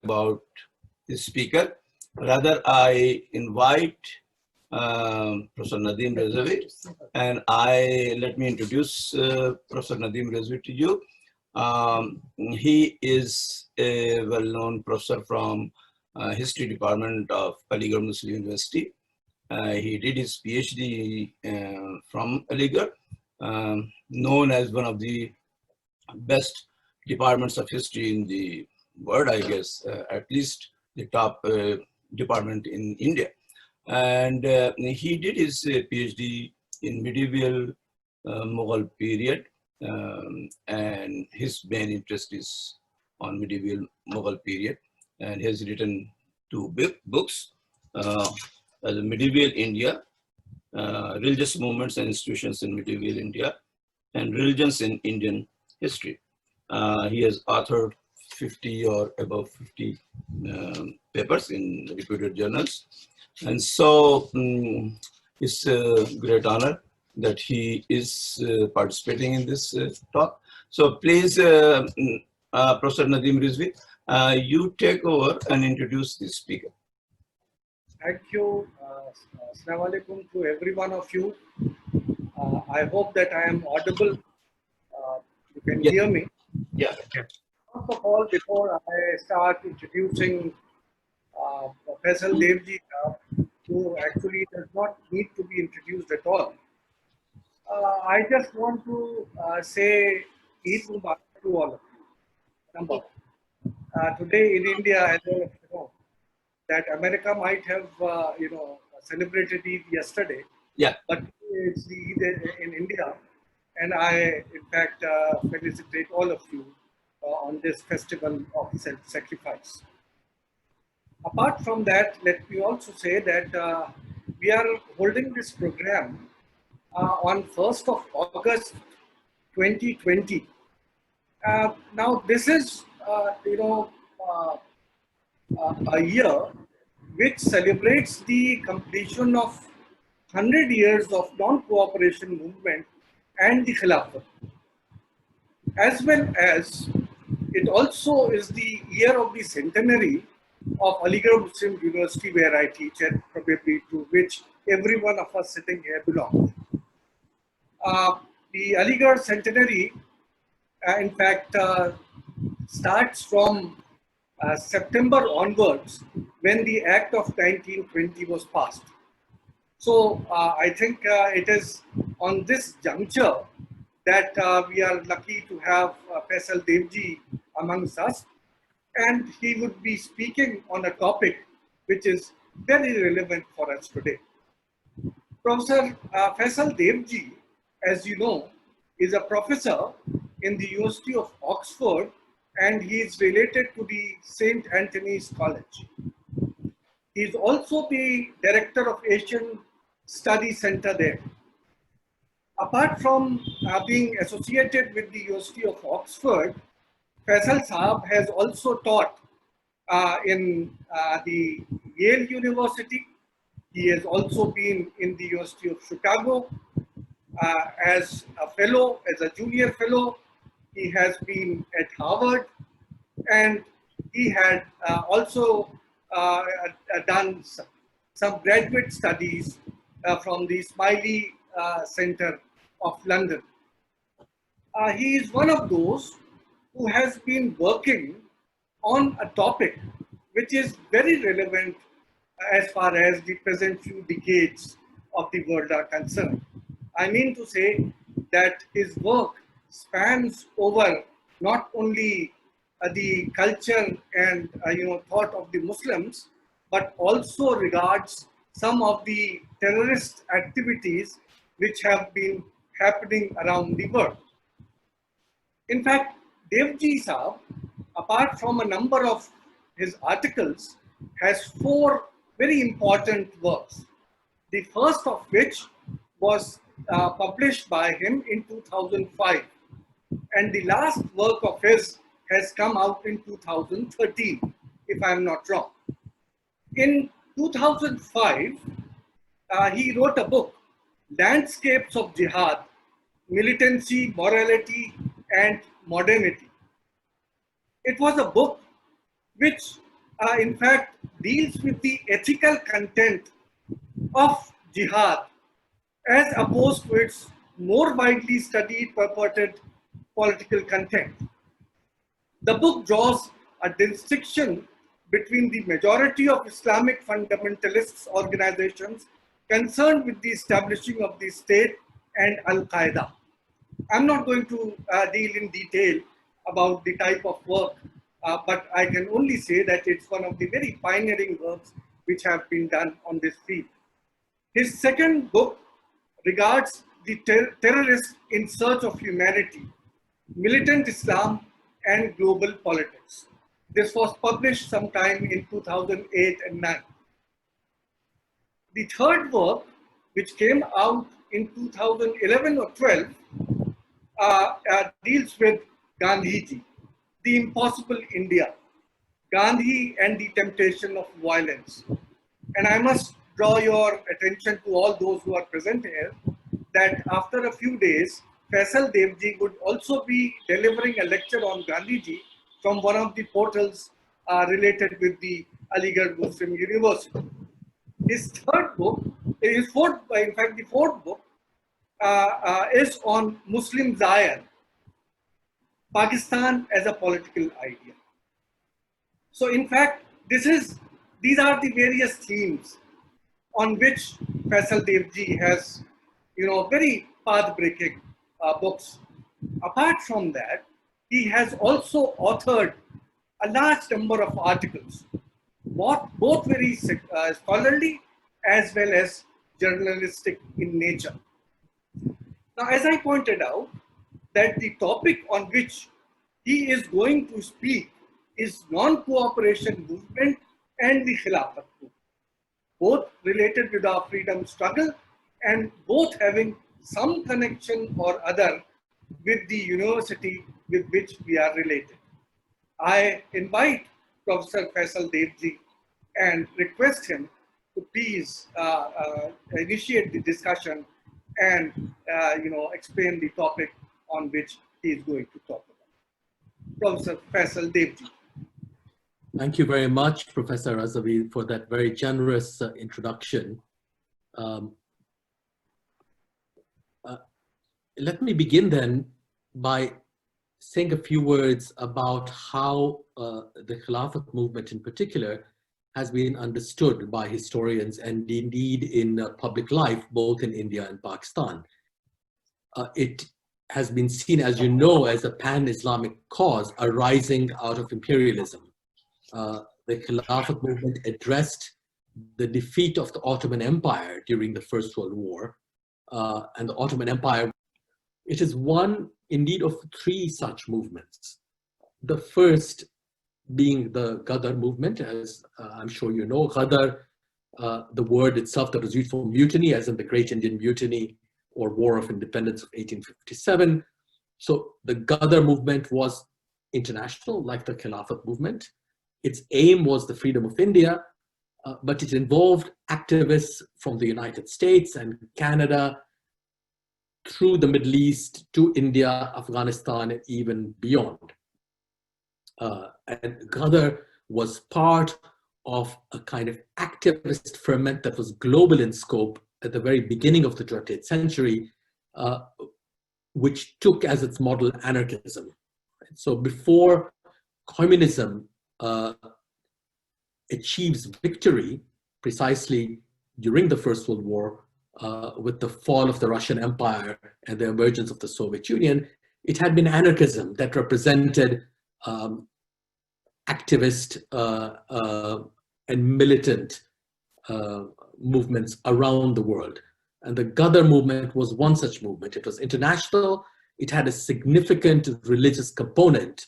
about the speaker. Rather, I invite Professor Nadeem Rezvi, and let me introduce Professor Nadeem Rezvi to you. He is a well-known professor from History Department of Aligarh Muslim University. He did his PhD from Aligarh, known as one of the best departments of history in the world, I guess, at least the top department in India. And he did his PhD in medieval Mughal period, and his main interest is on medieval Mughal period, and he has written two books, as Medieval India, Religious Movements and Institutions in Medieval India, and Religions in Indian History. He has authored 50 or above 50 papers in reputed journals. And so it's a great honor that he is participating in this talk. So please, Professor Nadeem Rizvi, you take over and introduce the speaker. Thank you. Assalamu alaikum to every one of you. I hope that I am audible. You can hear me. Yeah. First of all, before I start introducing FaisalDevji, who actually does not need to be introduced at all, I just want to say Eid Mubarak to all of you. Number one. Today in India, as you know, that America might have celebrated Eid yesterday. Yeah. But it's the Eid in India, and I, in fact, felicitate all of you on this festival of self-sacrifice. Apart from that, let me also say that we are holding this program on 1st of August 2020. Now, this is, a year which celebrates the completion of 100 years of non-cooperation movement and the Khilafat. As well as it also is the year of the centenary of Aligarh Muslim University, where I teach, and probably to which every one of us sitting here belongs. The Aligarh centenary, in fact, starts from September onwards, when the Act of 1920 was passed. So I think it is on this juncture that we are lucky to have FaisalDevji amongst us, and he would be speaking on a topic which is very relevant for us today. Professor FaisalDevji, as you know, is a professor in the University of Oxford, and he is related to the St. Anthony's College. He is also the director of Asian Study Center there. Apart from being associated with the University of Oxford, Faisal Saab has also taught in the Yale University. He has also been in the University of Chicago as a fellow, as a junior fellow. He has been at Harvard, and he had also done some graduate studies from the Smiley Center of London. He is one of those who has been working on a topic which is very relevant as far as the present few decades of the world are concerned. I mean to say that his work spans over not only the culture and thought of the Muslims, but also regards some of the terrorist activities which have been happening around the world. In fact, Devji Saab, apart from a number of his articles, has 4 very important works. The first of which was published by him in 2005. And the last work of his has come out in 2013, if I'm not wrong. In 2005, he wrote a book, Landscapes of Jihad, Militancy, Morality, and Modernity. It was a book which in fact, deals with the ethical content of jihad as opposed to its more widely studied purported political content. The book draws a distinction between the majority of Islamic fundamentalist organizations concerned with the establishing of the state and Al Qaeda. I'm not going to deal in detail about the type of work, but I can only say that it's one of the very pioneering works which have been done on this field. His second book regards the terrorists in search of humanity, militant Islam and global politics. This was published sometime in 2008 and 9. The third work, which came out in 2011 or 12, deals with Gandhiji, the impossible India, Gandhi and the temptation of violence. And I must draw your attention to all those who are present here that after a few days, FaisalDevji would also be delivering a lecture on Gandhiji from one of the portals related with the Aligarh Muslim University. His third book, his fourth, in fact, the fourth book is on Muslim Zion, Pakistan as a political idea. So, in fact, these are the various themes on which FaisalDevji has, very path-breaking books. Apart from that, he has also authored a large number of articles, both very scholarly as well as journalistic in nature. Now, as I pointed out, that the topic on which he is going to speak is non-cooperation movement and the Khilafat movement, both related with our freedom struggle and both having some connection or other with the university with which we are related. I invite Professor FaisalDevji and request him to please initiate the discussion and explain the topic on which he is going to talk about. Professor FaisalDevji. Thank you very much, Professor Razavi, for that very generous introduction. Let me begin then by saying a few words about how the Khilafat movement in particular has been understood by historians and indeed in public life, both in India and Pakistan. It has been seen, as you know, as a pan-Islamic cause arising out of imperialism. The Khilafat movement addressed the defeat of the Ottoman Empire during the First World War. And the Ottoman Empire, it is one indeed of three such movements. The first being the Ghadar movement, as I'm sure you know. Ghadar, the word itself that was used for mutiny, as in the Great Indian Mutiny or War of Independence of 1857. So the Ghadar movement was international, like the Khilafat movement. Its aim was the freedom of India, but it involved activists from the United States and Canada, through the Middle East to India, Afghanistan, and even beyond. And Ghadar was part of a kind of activist ferment that was global in scope at the very beginning of the 20th century, which took as its model anarchism. So before communism achieves victory, precisely during the First World War, with the fall of the Russian Empire and the emergence of the Soviet Union, it had been anarchism that represented activist and militant movements around the world. And the Ghadar movement was one such movement. It was international. It had a significant religious component,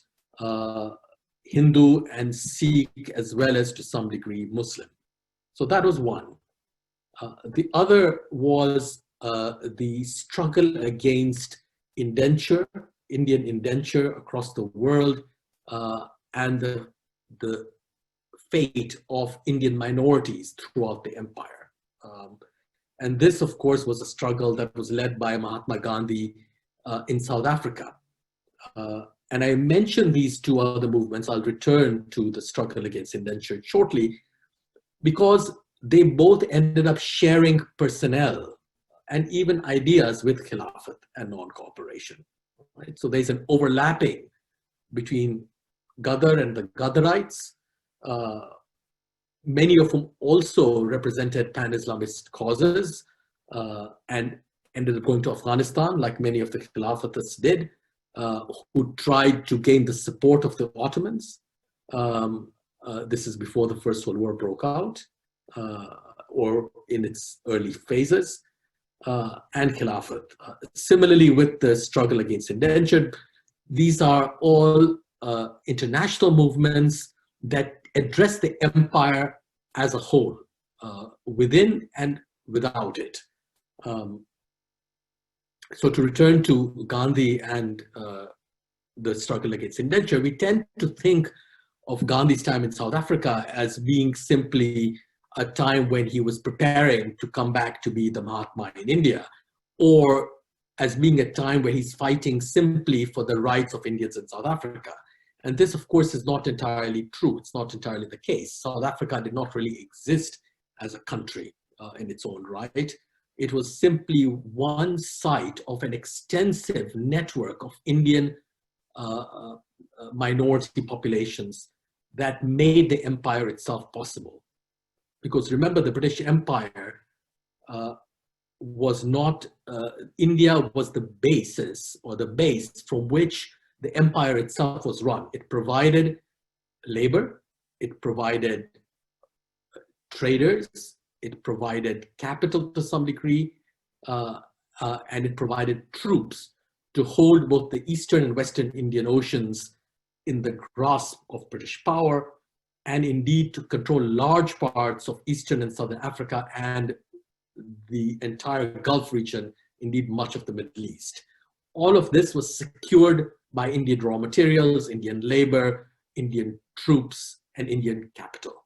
Hindu and Sikh, as well as to some degree Muslim. So that was one. The other was the struggle against indenture, Indian indenture across the world, and the fate of Indian minorities throughout the empire. And this, of course, was a struggle that was led by Mahatma Gandhi in South Africa. And I mentioned these two other movements. I'll return to the struggle against indenture shortly, because they both ended up sharing personnel and even ideas with Khilafat and non-cooperation. Right? So there's an overlapping between Ghadar and the Ghadarites, many of whom also represented pan-Islamist causes and ended up going to Afghanistan, like many of the Khilafatists did, who tried to gain the support of the Ottomans. This is before the First World War broke out, or in its early phases, and Khilafat. Similarly, with the struggle against indenture, these are all international movements that address the empire as a whole, within and without it. So to return to Gandhi and the struggle against indenture, we tend to think of Gandhi's time in South Africa as being simply a time when he was preparing to come back to be the Mahatma in India, or as being a time where he's fighting simply for the rights of Indians in South Africa. And this, of course, is not entirely true. It's not entirely the case. South Africa did not really exist as a country in its own right. It was simply one site of an extensive network of Indian minority populations that made the empire itself possible. Because remember, the British Empire was not, India was the basis or the base from which the empire itself was run. It provided labor, it provided traders, it provided capital to some degree, and it provided troops to hold both the Eastern and Western Indian Oceans in the grasp of British power, and indeed to control large parts of Eastern and Southern Africa and the entire Gulf region, indeed much of the Middle East. All of this was secured by Indian raw materials, Indian labor, Indian troops, and Indian capital.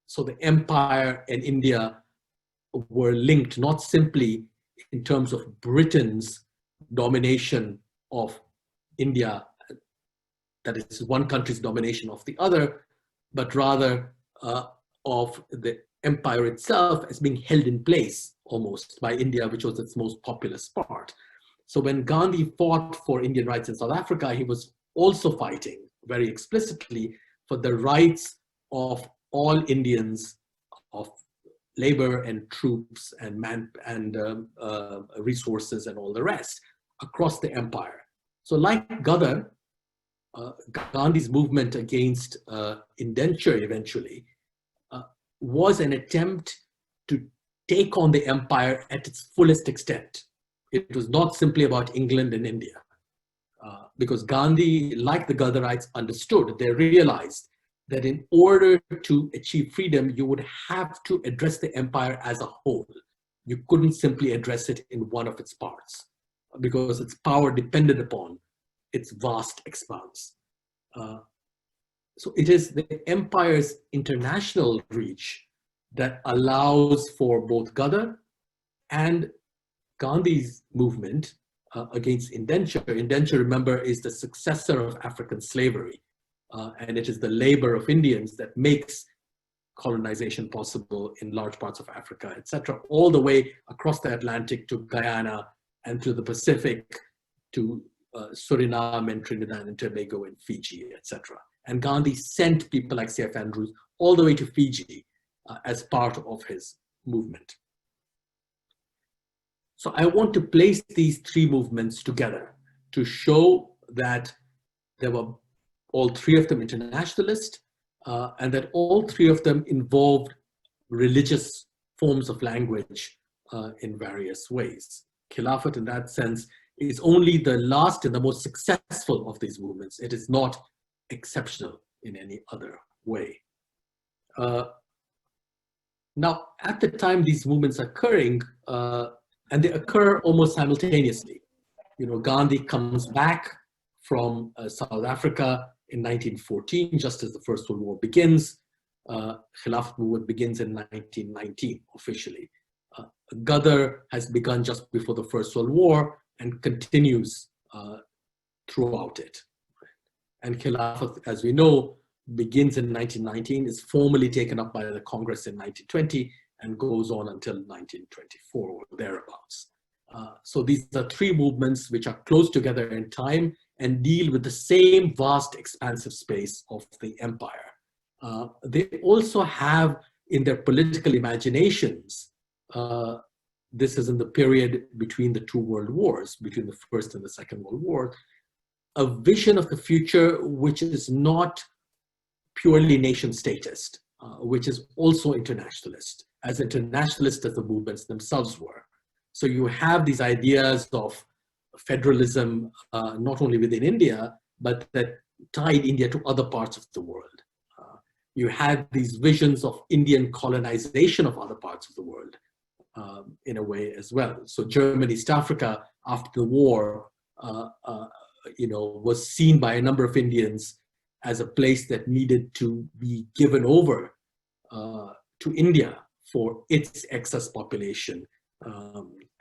So the empire and India were linked not simply in terms of Britain's domination of India, that is one country's domination of the other, but rather of the empire itself as being held in place almost by India, which was its most populous part. So when Gandhi fought for Indian rights in South Africa, he was also fighting very explicitly for the rights of all Indians, of labor and troops and resources and all the rest across the empire. So like Ghadar, Gandhi's movement against indenture eventually was an attempt to take on the empire at its fullest extent. It was not simply about England and India, because Gandhi, like the Ghadarites, understood, they realized that in order to achieve freedom, you would have to address the empire as a whole. You couldn't simply address it in one of its parts, because its power depended upon its vast expanse. So it is the empire's international reach that allows for both Ghadar and Gandhi's movement against indenture. Indenture, remember, is the successor of African slavery. And it is the labor of Indians that makes colonization possible in large parts of Africa, etc., all the way across the Atlantic to Guyana and to the Pacific, to Suriname and Trinidad and Tobago and Fiji, etc. And Gandhi sent people like C.F. Andrews all the way to Fiji as part of his movement. So I want to place these three movements together to show that there were all three of them internationalist, and that all three of them involved religious forms of language in various ways. Khilafat, in that sense, is only the last and the most successful of these movements. It is not exceptional in any other way. Now, at the time these movements are occurring, and they occur almost simultaneously. You know, Gandhi comes back from South Africa in 1914, just as the First World War begins. Khilafat movement begins in 1919 officially. Ghadar has begun just before the First World War and continues throughout it. And Khilafat, as we know, begins in 1919, is formally taken up by the Congress in 1920, and goes on until 1924 or thereabouts. So these are three movements which are close together in time and deal with the same vast expansive space of the empire. They also have in their political imaginations, this is in the period between the two world wars, between the First and the Second World War, a vision of the future which is not purely nation statist, which is also internationalist, as internationalist as the movements themselves were. So you have these ideas of federalism, not only within India, but that tied India to other parts of the world. You had these visions of Indian colonization of other parts of the world in a way as well. So German East Africa after the war, was seen by a number of Indians as a place that needed to be given over to India for its excess population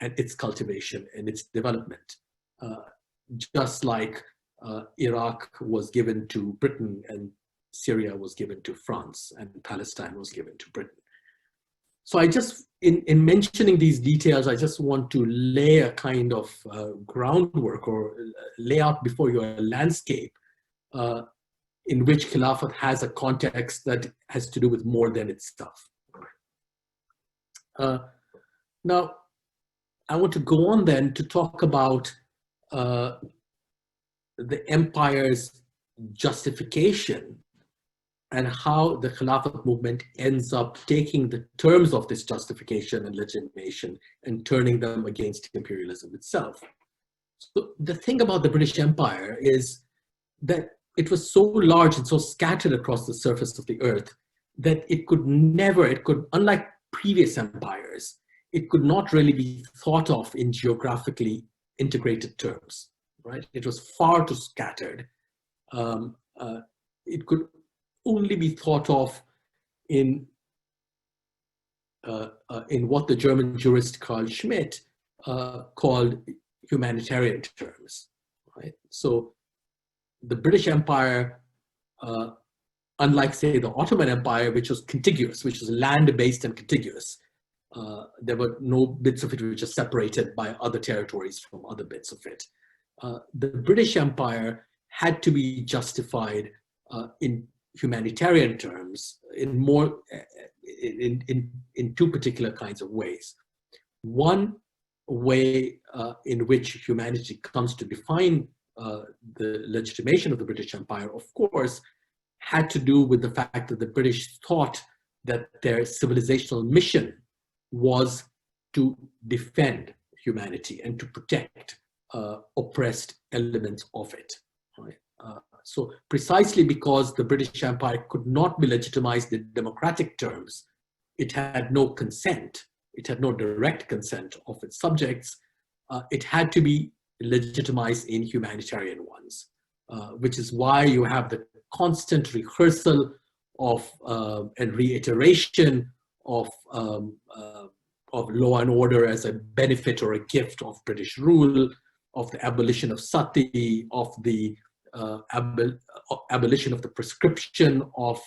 and its cultivation and its development. Just like Iraq was given to Britain and Syria was given to France and Palestine was given to Britain. So I just, in mentioning these details, I just want to lay a kind of groundwork or lay out before you a landscape in which Khilafat has a context that has to do with more than itself. Now, I want to go on then to talk about the empire's justification and how the Khilafat movement ends up taking the terms of this justification and legitimation and turning them against imperialism itself. So the thing about the British Empire is that it was so large and so scattered across the surface of the earth that it could, unlike previous empires, it could not really be thought of in geographically integrated terms, right? It was far too scattered. It could only be thought of in what the German jurist Carl Schmitt called humanitarian terms, right? So the British Empire, unlike say the Ottoman Empire, which was contiguous, which was land-based and contiguous, there were no bits of it which are separated by other territories from other bits of it. The British Empire had to be justified in humanitarian terms in two particular kinds of ways. One way in which humanity comes to define the legitimation of the British Empire, of course, had to do with the fact that the British thought that their civilizational mission was to defend humanity and to protect oppressed elements of it. Right? So precisely because the British Empire could not be legitimized in democratic terms, it had no consent, it had no direct consent of its subjects, it had to be legitimized in humanitarian ones, which is why you have the constant rehearsal of and reiteration of law and order as a benefit or a gift of British rule, of the abolition of sati, of the abolition of the prescription of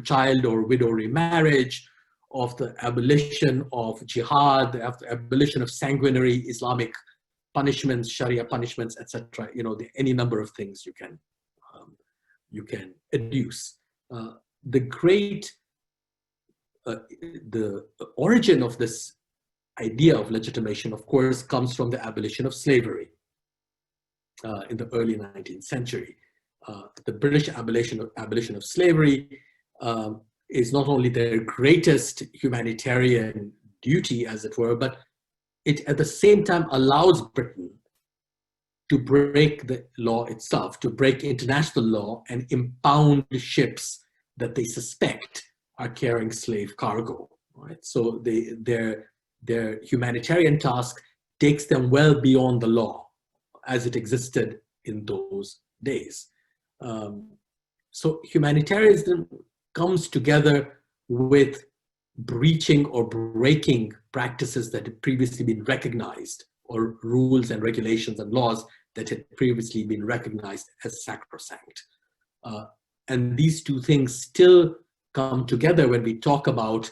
child or widow remarriage, of the abolition of jihad, of the abolition of sanguinary Islamic punishments, Sharia punishments, etc. Any number of things you can adduce. The origin of this idea of legitimation, of course, comes from the abolition of slavery in the early 19th century. The British abolition of slavery is not only their greatest humanitarian duty, as it were, but it at the same time allows Britain to break the law itself, to break international law and impound ships that they suspect are carrying slave cargo. Right? So their humanitarian task takes them well beyond the law as it existed in those days. So humanitarianism comes together with breaching or breaking practices that had previously been recognized, or rules and regulations and laws that had previously been recognized as sacrosanct. And these two things still come together when we talk about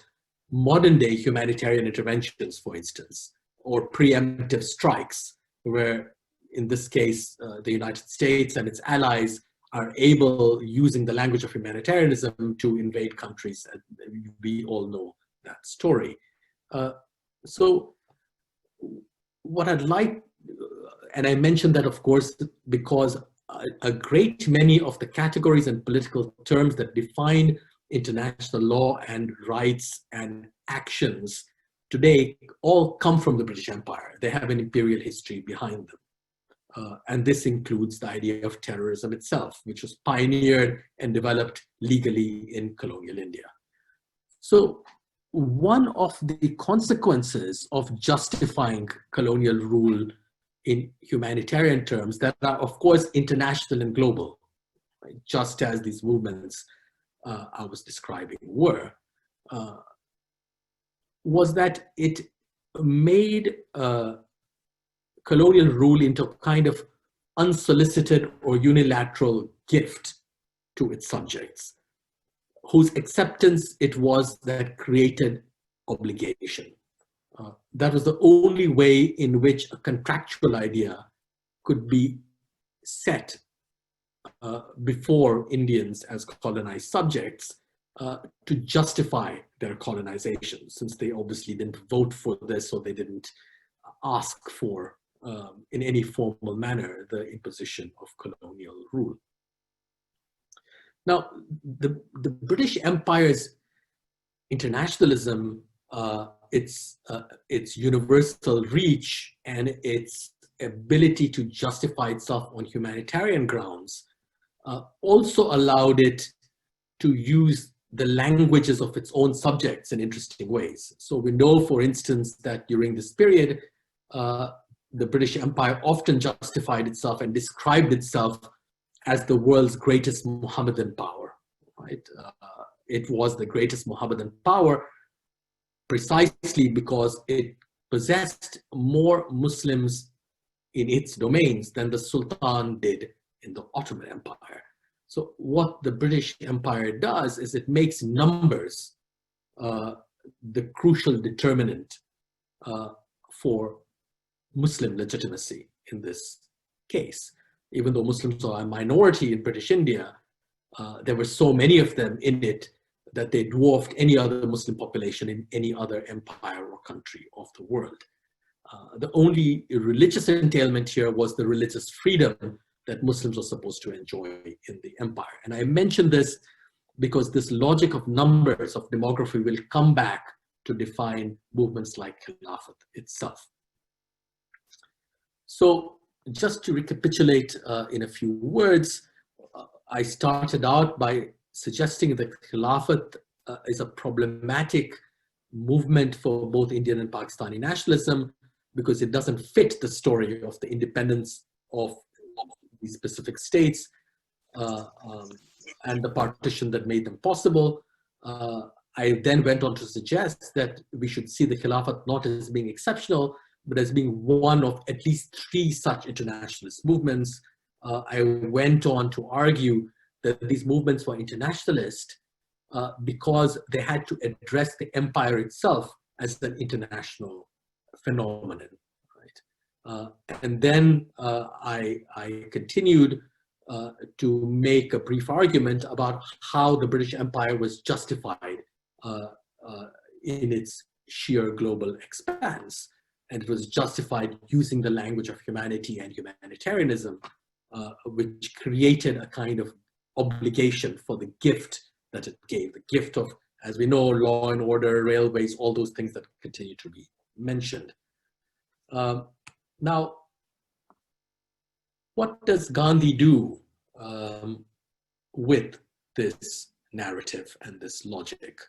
modern day humanitarian interventions, for instance, or preemptive strikes, where in this case, the United States and its allies are able, using the language of humanitarianism, to invade countries. We all know that story. So what I'd like, and I mentioned that, of course, because a great many of the categories and political terms that define international law and rights and actions today all come from the British Empire. They have an imperial history behind them. And this includes the idea of terrorism itself, which was pioneered and developed legally in colonial India. So one of the consequences of justifying colonial rule in humanitarian terms that are, of course, international and global, right? Just as these movements I was describing were, was that it made colonial rule into a kind of unsolicited or unilateral gift to its subjects, whose acceptance it was that created obligation. That was the only way in which a contractual idea could be set before Indians as colonized subjects to justify their colonization, since they obviously didn't vote for this or they didn't ask for, in any formal manner, the imposition of colonial rule. Now, the British Empire's internationalism, its universal reach and its ability to justify itself on humanitarian grounds also allowed it to use the languages of its own subjects in interesting ways. So we know, for instance, that during this period, the British Empire often justified itself and described itself as the world's greatest Mohammedan power, right? It was the greatest Mohammedan power precisely because it possessed more Muslims in its domains than the Sultan did in the Ottoman Empire. So what the British Empire does is it makes numbers the crucial determinant for Muslim legitimacy in this case. Even though Muslims are a minority in British India, there were so many of them in it that they dwarfed any other Muslim population in any other empire or country of the world. The only religious entailment here was the religious freedom that Muslims were supposed to enjoy in the empire. And I mention this because this logic of numbers, of demography, will come back to define movements like Khilafat itself. So just to recapitulate in a few words, I started out by suggesting that Khilafat is a problematic movement for both Indian and Pakistani nationalism because it doesn't fit the story of the independence of these specific states and the partition that made them possible. I then went on to suggest that we should see the Khilafat not as being exceptional, but as being one of at least 3 such internationalist movements. I went on to argue that these movements were internationalist because they had to address the empire itself as an international phenomenon. Right? And then I continued to make a brief argument about how the British Empire was justified in its sheer global expanse. And it was justified using the language of humanity and humanitarianism, which created a kind of obligation for the gift that it gave, the gift of, as we know, law and order, railways, all those things that continue to be mentioned. Now, what does Gandhi do with this narrative and this logic?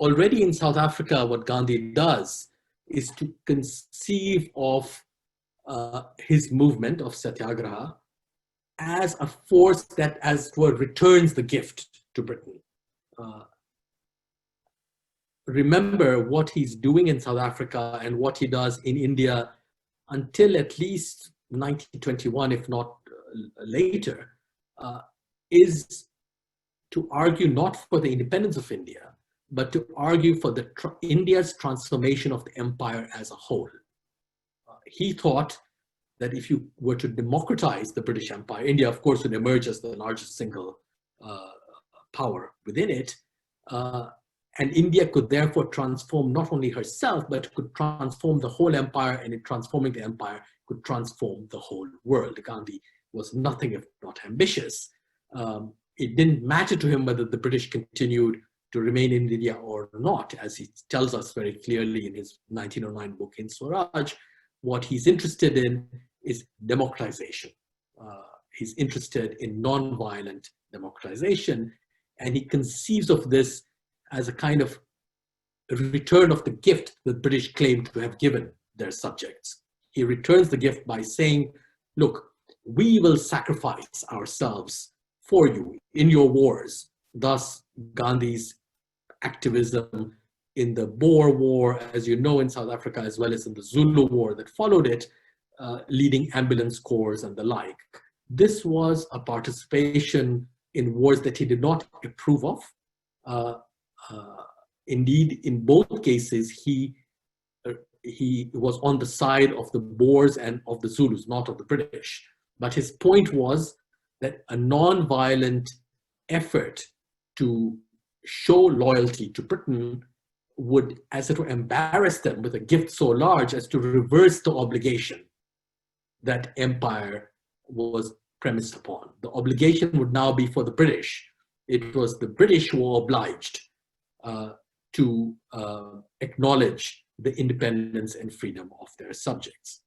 Already in South Africa, what Gandhi does is to conceive of his movement of Satyagraha as a force that, as it were, returns the gift to Britain. Remember what he's doing in South Africa and what he does in India until at least 1921, if not later, is to argue not for the independence of India, but to argue for India's transformation of the empire as a whole. He thought that if you were to democratize the British Empire, India, of course, would emerge as the largest single power within it, and India could therefore transform not only herself, but could transform the whole empire, and in transforming the empire, could transform the whole world. Gandhi was nothing if not ambitious. It didn't matter to him whether the British continued to remain in India or not, as he tells us very clearly in his 1909 book, Hind Swaraj. What he's interested in is democratization. He's interested in non-violent democratization, and he conceives of this as a kind of return of the gift the British claimed to have given their subjects. He returns the gift by saying, look, we will sacrifice ourselves for you in your wars. Thus, Gandhi's activism in the Boer War, as you know, in South Africa, as well as in the Zulu War that followed it, leading ambulance corps and the like. This was a participation in wars that he did not approve of. Indeed, in both cases, he was on the side of the Boers and of the Zulus, not of the British. But his point was that a non-violent effort to show loyalty to Britain would, as it were, embarrass them with a gift so large as to reverse the obligation that empire was premised upon. The obligation would now be for the British. It was the British who were obliged to acknowledge the independence and freedom of their subjects.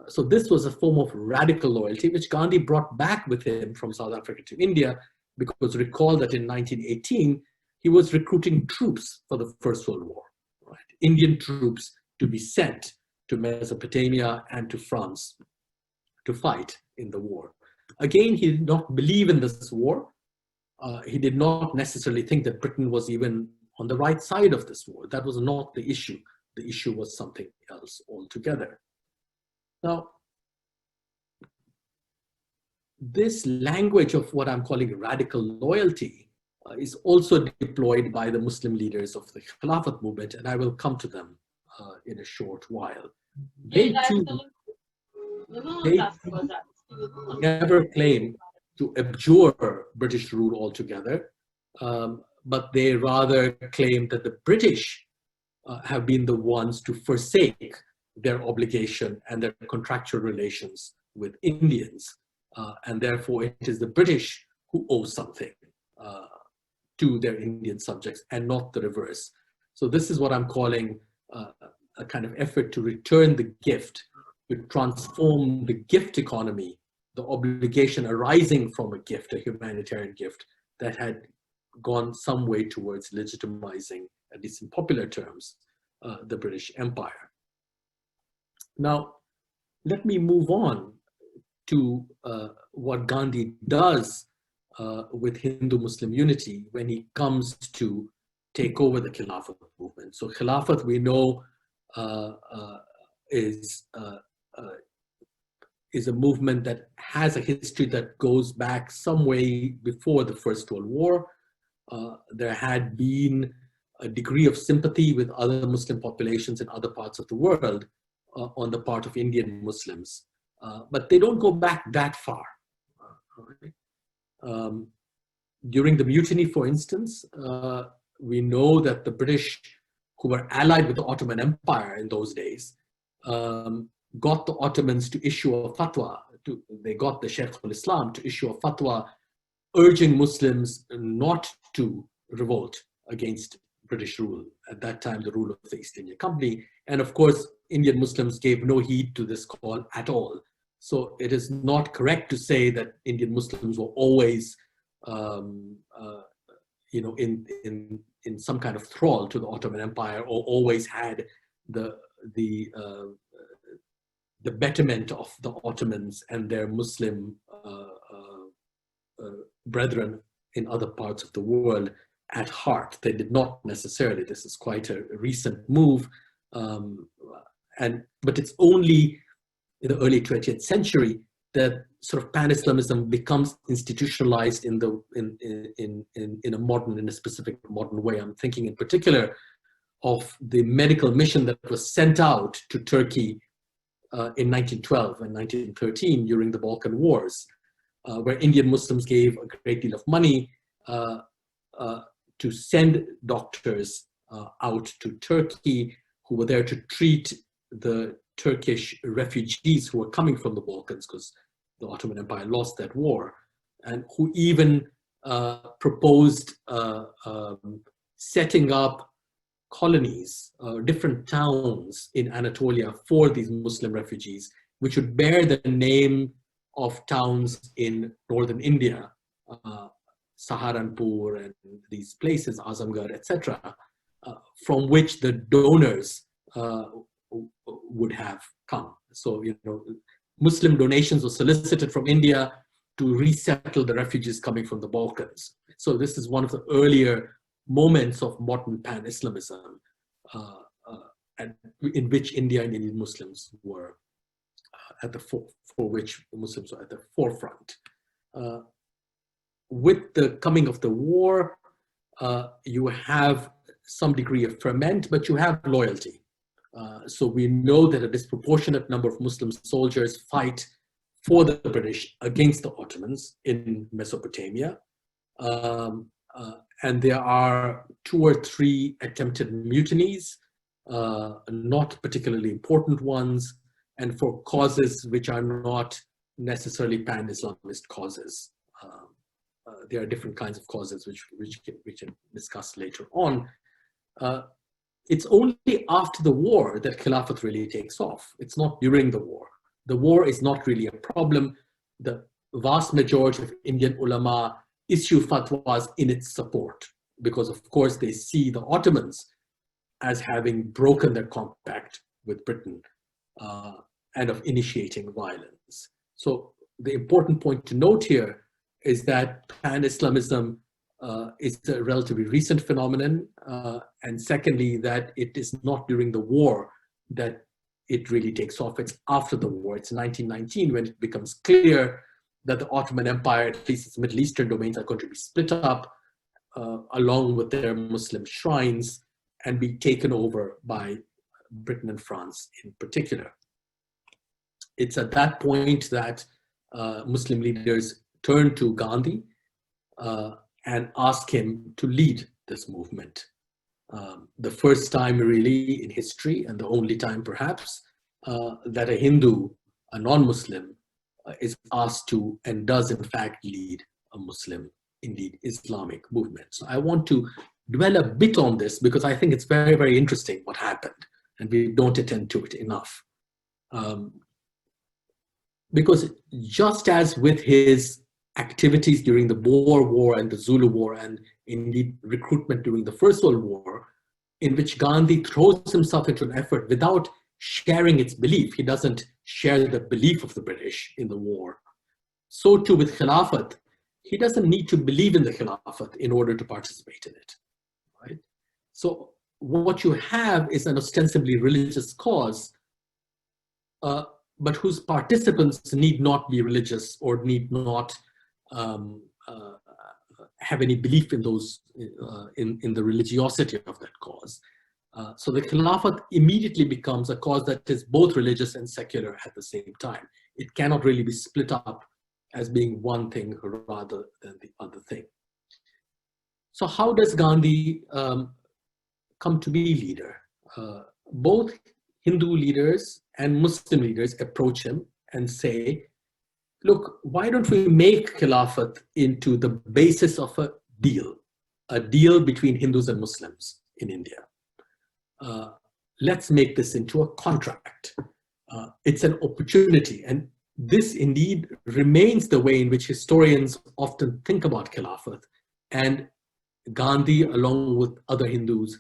So this was a form of radical loyalty, which Gandhi brought back with him from South Africa to India, because recall that in 1918, he was recruiting troops for the First World War, right? Indian troops to be sent to Mesopotamia and to France to fight in the war. Again, he did not believe in this war. He did not necessarily think that Britain was even on the right side of this war. That was not the issue. The issue was something else altogether. Now, this language of what I'm calling radical loyalty is also deployed by the Muslim leaders of the Khilafat movement, and I will come to them in a short while. They too never claim to abjure British rule altogether, but they rather claim that the British have been the ones to forsake their obligation and their contractual relations with Indians. And therefore, it is the British who owe something to their Indian subjects and not the reverse. So this is what I'm calling a kind of effort to return the gift, to transform the gift economy, the obligation arising from a gift, a humanitarian gift that had gone some way towards legitimizing, at least in popular terms, the British Empire. Now, let me move on to what Gandhi does with Hindu-Muslim unity when he comes to take over the Khilafat movement. So Khilafat, we know, is a movement that has a history that goes back some way before the First World War. There had been a degree of sympathy with other Muslim populations in other parts of the world on the part of Indian Muslims. But they don't go back that far. During the mutiny, for instance, we know that the British, who were allied with the Ottoman Empire in those days, got the Ottomans to issue a fatwa. They got the Shaykh al-Islam to issue a fatwa urging Muslims not to revolt against British rule. At that time, the rule of the East India Company. And of course, Indian Muslims gave no heed to this call at all. So it is not correct to say that Indian Muslims were always, in some kind of thrall to the Ottoman Empire, or always had the betterment of the Ottomans and their Muslim brethren in other parts of the world at heart. They did not necessarily. This is quite a recent move, but it's only in the early 20th century, that sort of pan-Islamism becomes institutionalized in a specific modern way. I'm thinking in particular of the medical mission that was sent out to Turkey in 1912 and 1913 during the Balkan Wars, where Indian Muslims gave a great deal of money to send doctors out to Turkey who were there to treat the Turkish refugees who were coming from the Balkans, because the Ottoman Empire lost that war, and who even proposed setting up colonies, different towns in Anatolia for these Muslim refugees, which would bear the name of towns in northern India, Saharanpur and these places, Azamgarh, etc., from which the donors would have come. So, Muslim donations were solicited from India to resettle the refugees coming from the Balkans. So this is one of the earlier moments of modern pan-Islamism, in which India and Indian Muslims were at the for which Muslims were at the forefront. With the coming of the war, you have some degree of ferment, but you have loyalty. So we know that a disproportionate number of Muslim soldiers fight for the British against the Ottomans in Mesopotamia. And there are 2 or 3 attempted mutinies, not particularly important ones, and for causes which are not necessarily pan-Islamist causes. There are different kinds of causes which we can discuss later on. It's only after the war that Khilafat really takes off. It's not during the war. The war is not really a problem. The vast majority of Indian ulama issue fatwas in its support, because of course they see the Ottomans as having broken their compact with Britain and of initiating violence. So the important point to note here is that pan-Islamism is a relatively recent phenomenon, and secondly, that it is not during the war that it really takes off. It's after the war. It's 1919 when it becomes clear that the Ottoman Empire, at least its Middle Eastern domains, are going to be split up along with their Muslim shrines and be taken over by Britain and France in particular. It's at that point that Muslim leaders turn to Gandhi and ask him to lead this movement. The first time really in history, and the only time perhaps, that a Hindu, a non-Muslim, is asked to and does in fact lead a Muslim, indeed Islamic movement. So I want to dwell a bit on this because I think it's very, very interesting what happened, and we don't attend to it enough. Because just as with his activities during the Boer War and the Zulu War, and indeed recruitment during the First World War, in which Gandhi throws himself into an effort without sharing its belief. He doesn't share the belief of the British in the war. So too with Khilafat, he doesn't need to believe in the Khilafat in order to participate in it, right? So what you have is an ostensibly religious cause, but whose participants need not be religious or need not have any belief in those in the religiosity of that cause. So the Khilafat immediately becomes a cause that is both religious and secular at the same time. It cannot really be split up as being one thing rather than the other thing. So how does Gandhi come to be leader? Both Hindu leaders and Muslim leaders approach him and say, look, why don't we make Khilafat into the basis of a deal between Hindus and Muslims in India. Let's make this into a contract. It's an opportunity, and this indeed remains the way in which historians often think about Khilafat, and Gandhi, along with other Hindus,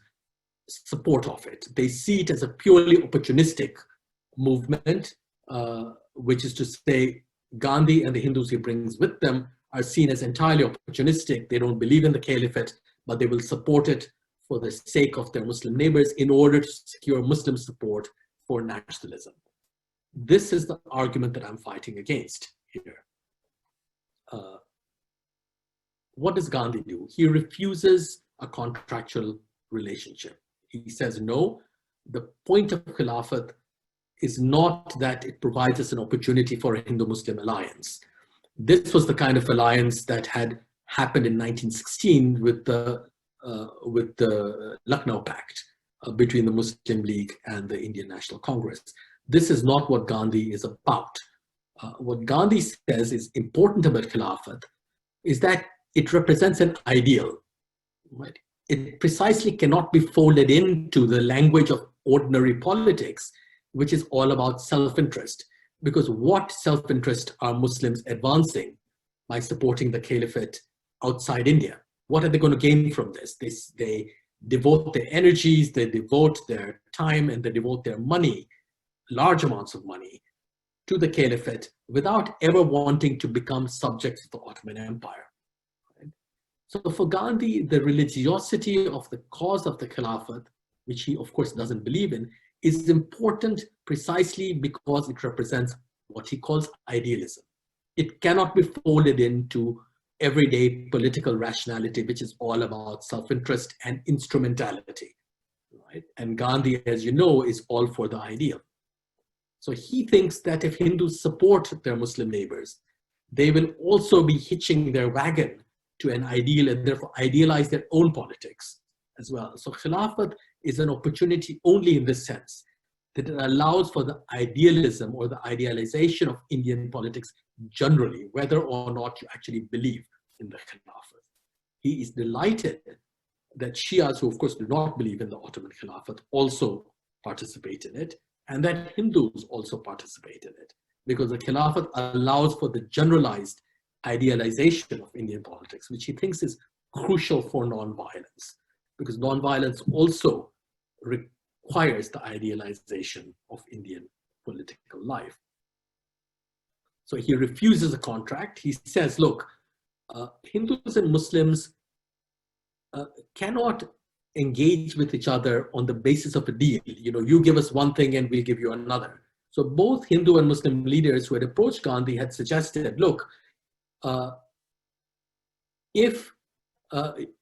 support of it. They see it as a purely opportunistic movement, which is to say Gandhi and the Hindus he brings with them are seen as entirely opportunistic. They don't believe in the caliphate, but they will support it for the sake of their Muslim neighbors in order to secure Muslim support for nationalism. this is the argument that I'm fighting against here. What does Gandhi do? He refuses a contractual relationship. He says, no, the point of Khilafat is not that it provides us an opportunity for a Hindu-Muslim alliance. This was the kind of alliance that had happened in 1916 with the Lucknow Pact between the Muslim League and the Indian National Congress. This is not what Gandhi is about. What Gandhi says is important about Khilafat is that it represents an ideal. Right? It precisely cannot be folded into the language of ordinary politics, which is all about self-interest. Because what self-interest are Muslims advancing by supporting the Caliphate outside India? What are they going to gain from this? They devote their energies, they devote their time, and they devote their money, large amounts of money, to the Caliphate without ever wanting to become subjects of the Ottoman Empire. Right? So for Gandhi, the religiosity of the cause of the Khilafat, which he of course doesn't believe in, is important precisely because it represents what he calls idealism. It cannot be folded into everyday political rationality, which is all about self-interest and instrumentality. Right? And Gandhi, as you know, is all for the ideal. So he thinks that if Hindus support their Muslim neighbors, they will also be hitching their wagon to an ideal and therefore idealize their own politics as well. So Khilafat is an opportunity only in this sense, that it allows for the idealism or the idealization of Indian politics generally, whether or not you actually believe in the Khilafat. He is delighted that Shias, who of course do not believe in the Ottoman Khilafat, also participate in it, and that Hindus also participate in it, because the Khilafat allows for the generalized idealization of Indian politics, which he thinks is crucial for nonviolence, because nonviolence also requires the idealization of Indian political life. So he refuses a contract. He says, look, Hindus and Muslims cannot engage with each other on the basis of a deal. You know, you give us one thing and we'll give you another. So both Hindu and Muslim leaders who had approached Gandhi had suggested, look, if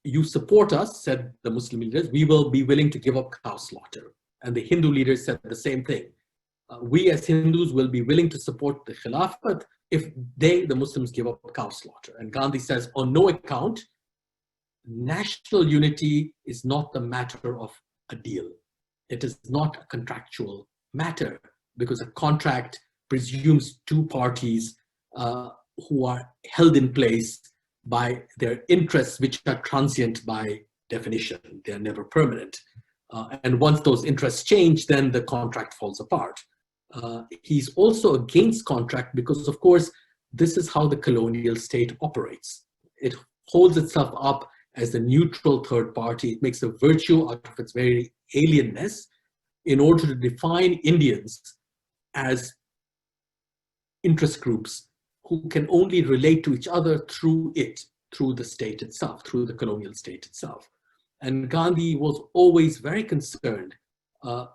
you support us, said the Muslim leaders, we will be willing to give up cow slaughter. And the Hindu leaders said the same thing. We as Hindus will be willing to support the Khilafat if they, the Muslims, give up cow slaughter. And Gandhi says, on no account, national unity is not the matter of a deal. It is not a contractual matter, because a contract presumes two parties who are held in place by their interests, which are transient by definition. They are never permanent. And once those interests change, then the contract falls apart. He's also against contract because, of course, this is how the colonial state operates. It holds itself up as the neutral third party. It makes a virtue out of its very alienness in order to define Indians as interest groups who can only relate to each other through the state itself, through the colonial state itself. And Gandhi was always very concerned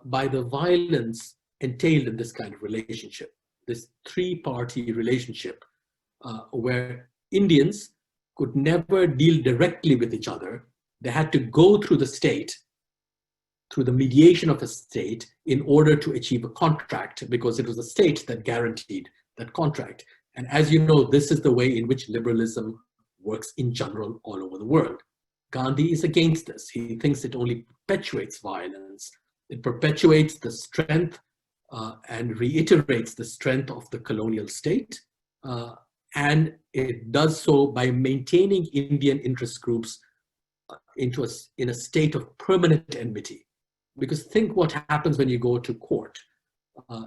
by the violence entailed in this kind of relationship, this three-party relationship where Indians could never deal directly with each other. They had to go through the state, through the mediation of a state, in order to achieve a contract, because it was the state that guaranteed that contract. And as you know, this is the way in which liberalism works in general all over the world. Gandhi is against this. He thinks it only perpetuates violence. It perpetuates the strength and reiterates the strength of the colonial state. And it does so by maintaining Indian interest groups in a state of permanent enmity. Because think what happens when you go to court.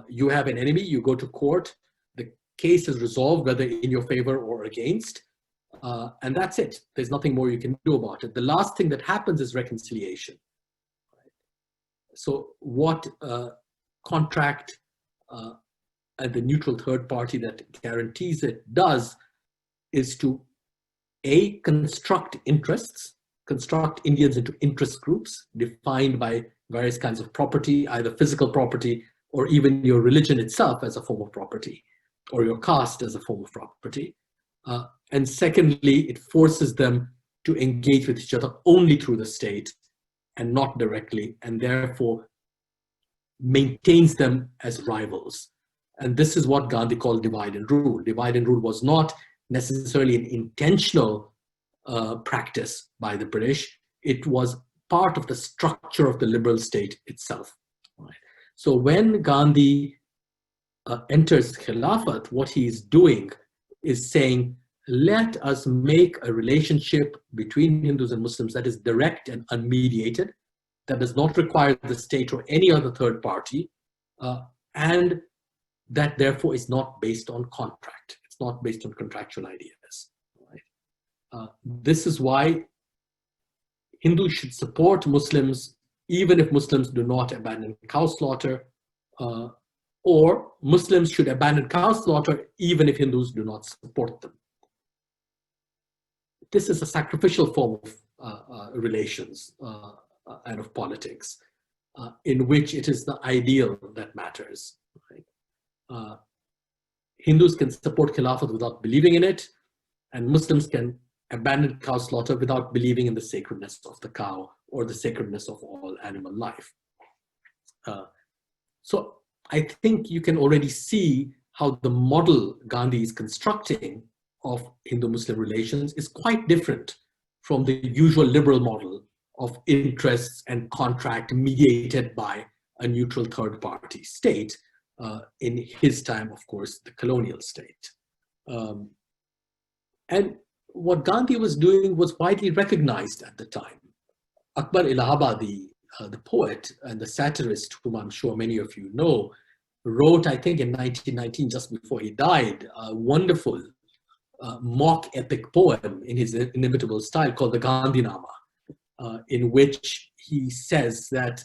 You have an enemy, you go to court, the case is resolved whether in your favor or against, and that's it. There's nothing more you can do about it. The last thing that happens is reconciliation. So what contract and the neutral third party that guarantees it does is to A, construct interests, construct Indians into interest groups defined by various kinds of property, either physical property or even your religion itself as a form of property, or your caste as a form of property. And secondly, it forces them to engage with each other only through the state and not directly, and therefore maintains them as rivals. And this is what Gandhi called divide and rule. Divide and rule was not necessarily an intentional practice by the British. It was part of the structure of the liberal state itself. Right? So when Gandhi enters Khilafat, what he's doing is saying, let us make a relationship between Hindus and Muslims that is direct and unmediated, that does not require the state or any other third party, and that therefore is not based on contract. It's not based on contractual ideas. Right? This is why Hindus should support Muslims even if Muslims do not abandon cow slaughter, or Muslims should abandon cow slaughter even if Hindus do not support them. This is a sacrificial form of relations and of politics, in which it is the ideal that matters. Right? Hindus can support Khilafat without believing in it, and Muslims can abandon cow slaughter without believing in the sacredness of the cow or the sacredness of all animal life. So I think you can already see how the model Gandhi is constructing of Hindu-Muslim relations is quite different from the usual liberal model of interests and contract mediated by a neutral third-party state, in his time, of course, the colonial state. And what Gandhi was doing was widely recognized at the time. Akbar Allahabadi, the poet and the satirist, whom I'm sure many of you know, wrote, I think in 1919, just before he died, a wonderful mock epic poem in his inimitable style called the Gandhinama, in which he says that,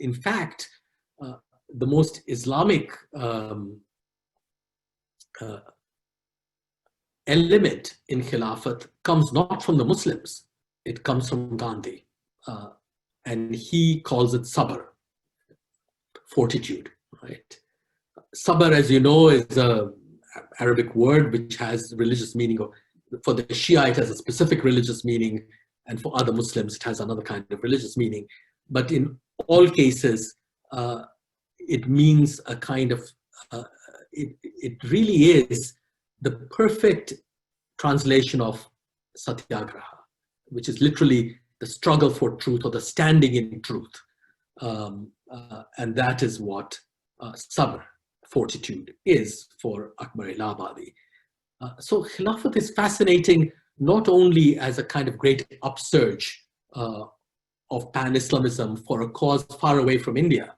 in fact, the most Islamic element in Khilafat comes not from the Muslims, it comes from Gandhi. And he calls it sabr, fortitude, right? Sabr, as you know, is an Arabic word which has religious meaning. For the Shia, it has a specific religious meaning, and for other Muslims, it has another kind of religious meaning. But in all cases, it means a kind of, it really is the perfect translation of satyagraha, which is literally the struggle for truth or the standing in truth. And that is what sabr, fortitude, is for Akbar Allahabadi. So Khilafat is fascinating not only as a kind of great upsurge of pan-Islamism for a cause far away from India.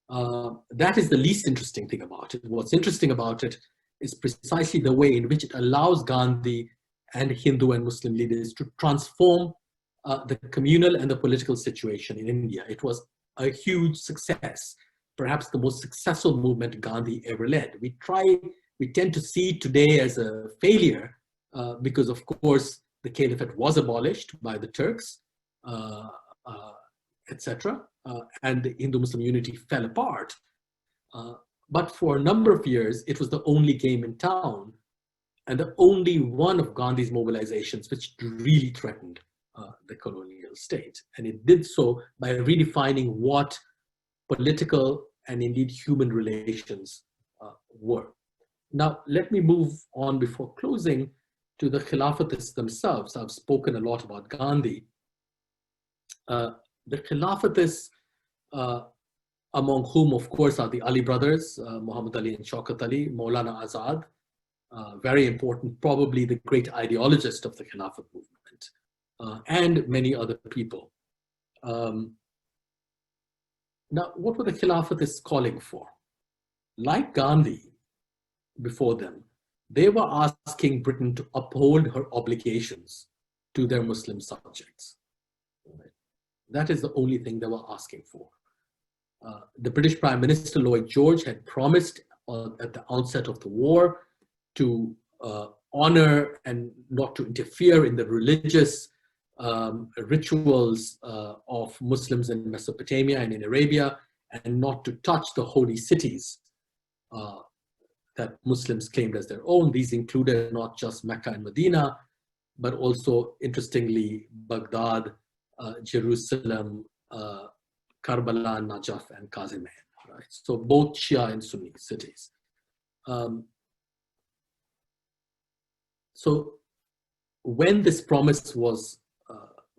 That is the least interesting thing about it. What's interesting about it is precisely the way in which it allows Gandhi and Hindu and Muslim leaders to transform the communal and the political situation in India. It was a huge success, perhaps the most successful movement Gandhi ever led. We tend to see it today as a failure because, of course, the Caliphate was abolished by the Turks, etc., and the Hindu-Muslim unity fell apart. But for a number of years, it was the only game in town and the only one of Gandhi's mobilizations which really threatened the colonial state. And it did so by redefining what political and indeed human relations were. Now, let me move on before closing to the Khilafatists themselves. I've spoken a lot about Gandhi. The Khilafatists, among whom, of course, are the Ali brothers, Muhammad Ali and Shaukat Ali, Maulana Azad, very important, probably the great ideologist of the Khilafat movement, and many other people. Now, what were the Khilafatists calling for? Like Gandhi before them, they were asking Britain to uphold her obligations to their Muslim subjects. That is the only thing they were asking for. The British Prime Minister Lloyd George had promised at the outset of the war to honor and not to interfere in the religious rituals of Muslims in Mesopotamia and in Arabia, and not to touch the holy cities that Muslims claimed as their own. These included not just Mecca and Medina, but also, interestingly, Baghdad, Jerusalem, Karbala, Najaf, and Kazimeh. Right? So both Shia and Sunni cities. So when this promise was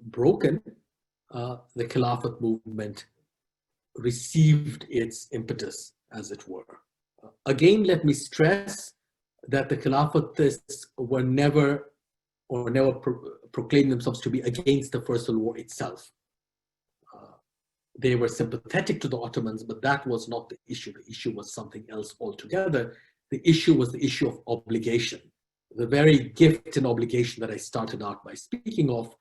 broken, the Khilafat movement received its impetus, as it were. Again, let me stress that the Khilafatists were never proclaimed themselves to be against the First World War itself. They were sympathetic to the Ottomans, but that was not the issue. The issue was something else altogether. The issue was the issue of obligation. The very gift and obligation that I started out by speaking of,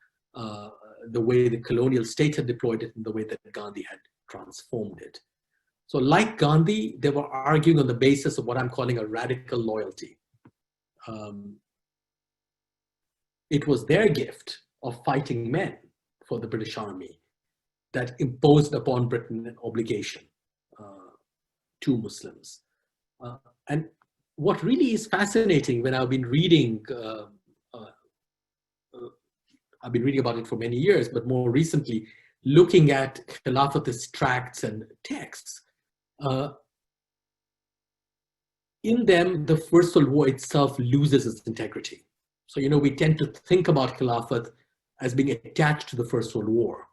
the way the colonial state had deployed it and the way that Gandhi had transformed it. So like Gandhi, they were arguing on the basis of what I'm calling a radical loyalty. It was their gift of fighting men for the British Army that imposed upon Britain an obligation to Muslims. And what really is fascinating when I've been reading, I've been reading about it for many years, but more recently, looking at Khilafatist tracts and texts, in them, the First World War itself loses its integrity. So, you know, we tend to think about Khilafat as being attached to the First World War.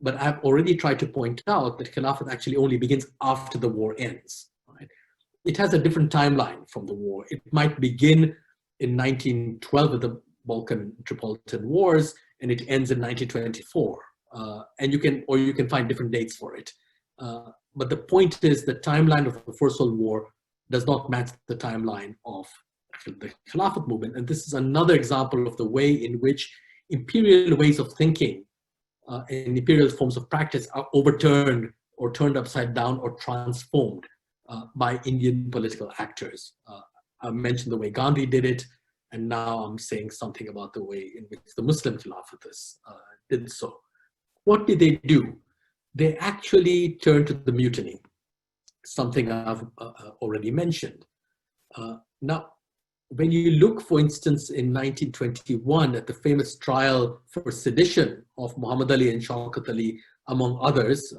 But I've already tried to point out that Khilafat actually only begins after the war ends. Right? It has a different timeline from the war. It might begin in 1912 with the Balkan-Tripolitan Wars, and it ends in 1924. And you can find different dates for it. But the point is the timeline of the First World War does not match the timeline of the Khilafat movement. And this is another example of the way in which imperial ways of thinking and imperial forms of practice are overturned or turned upside down or transformed by Indian political actors. I mentioned the way Gandhi did it, and now I'm saying something about the way in which the Muslim Khilafatists did so. What did they do? They actually turned to the mutiny, something I've already mentioned. Now, when you look, for instance, in 1921 at the famous trial for sedition of Muhammad Ali and Shaukat Ali, among others,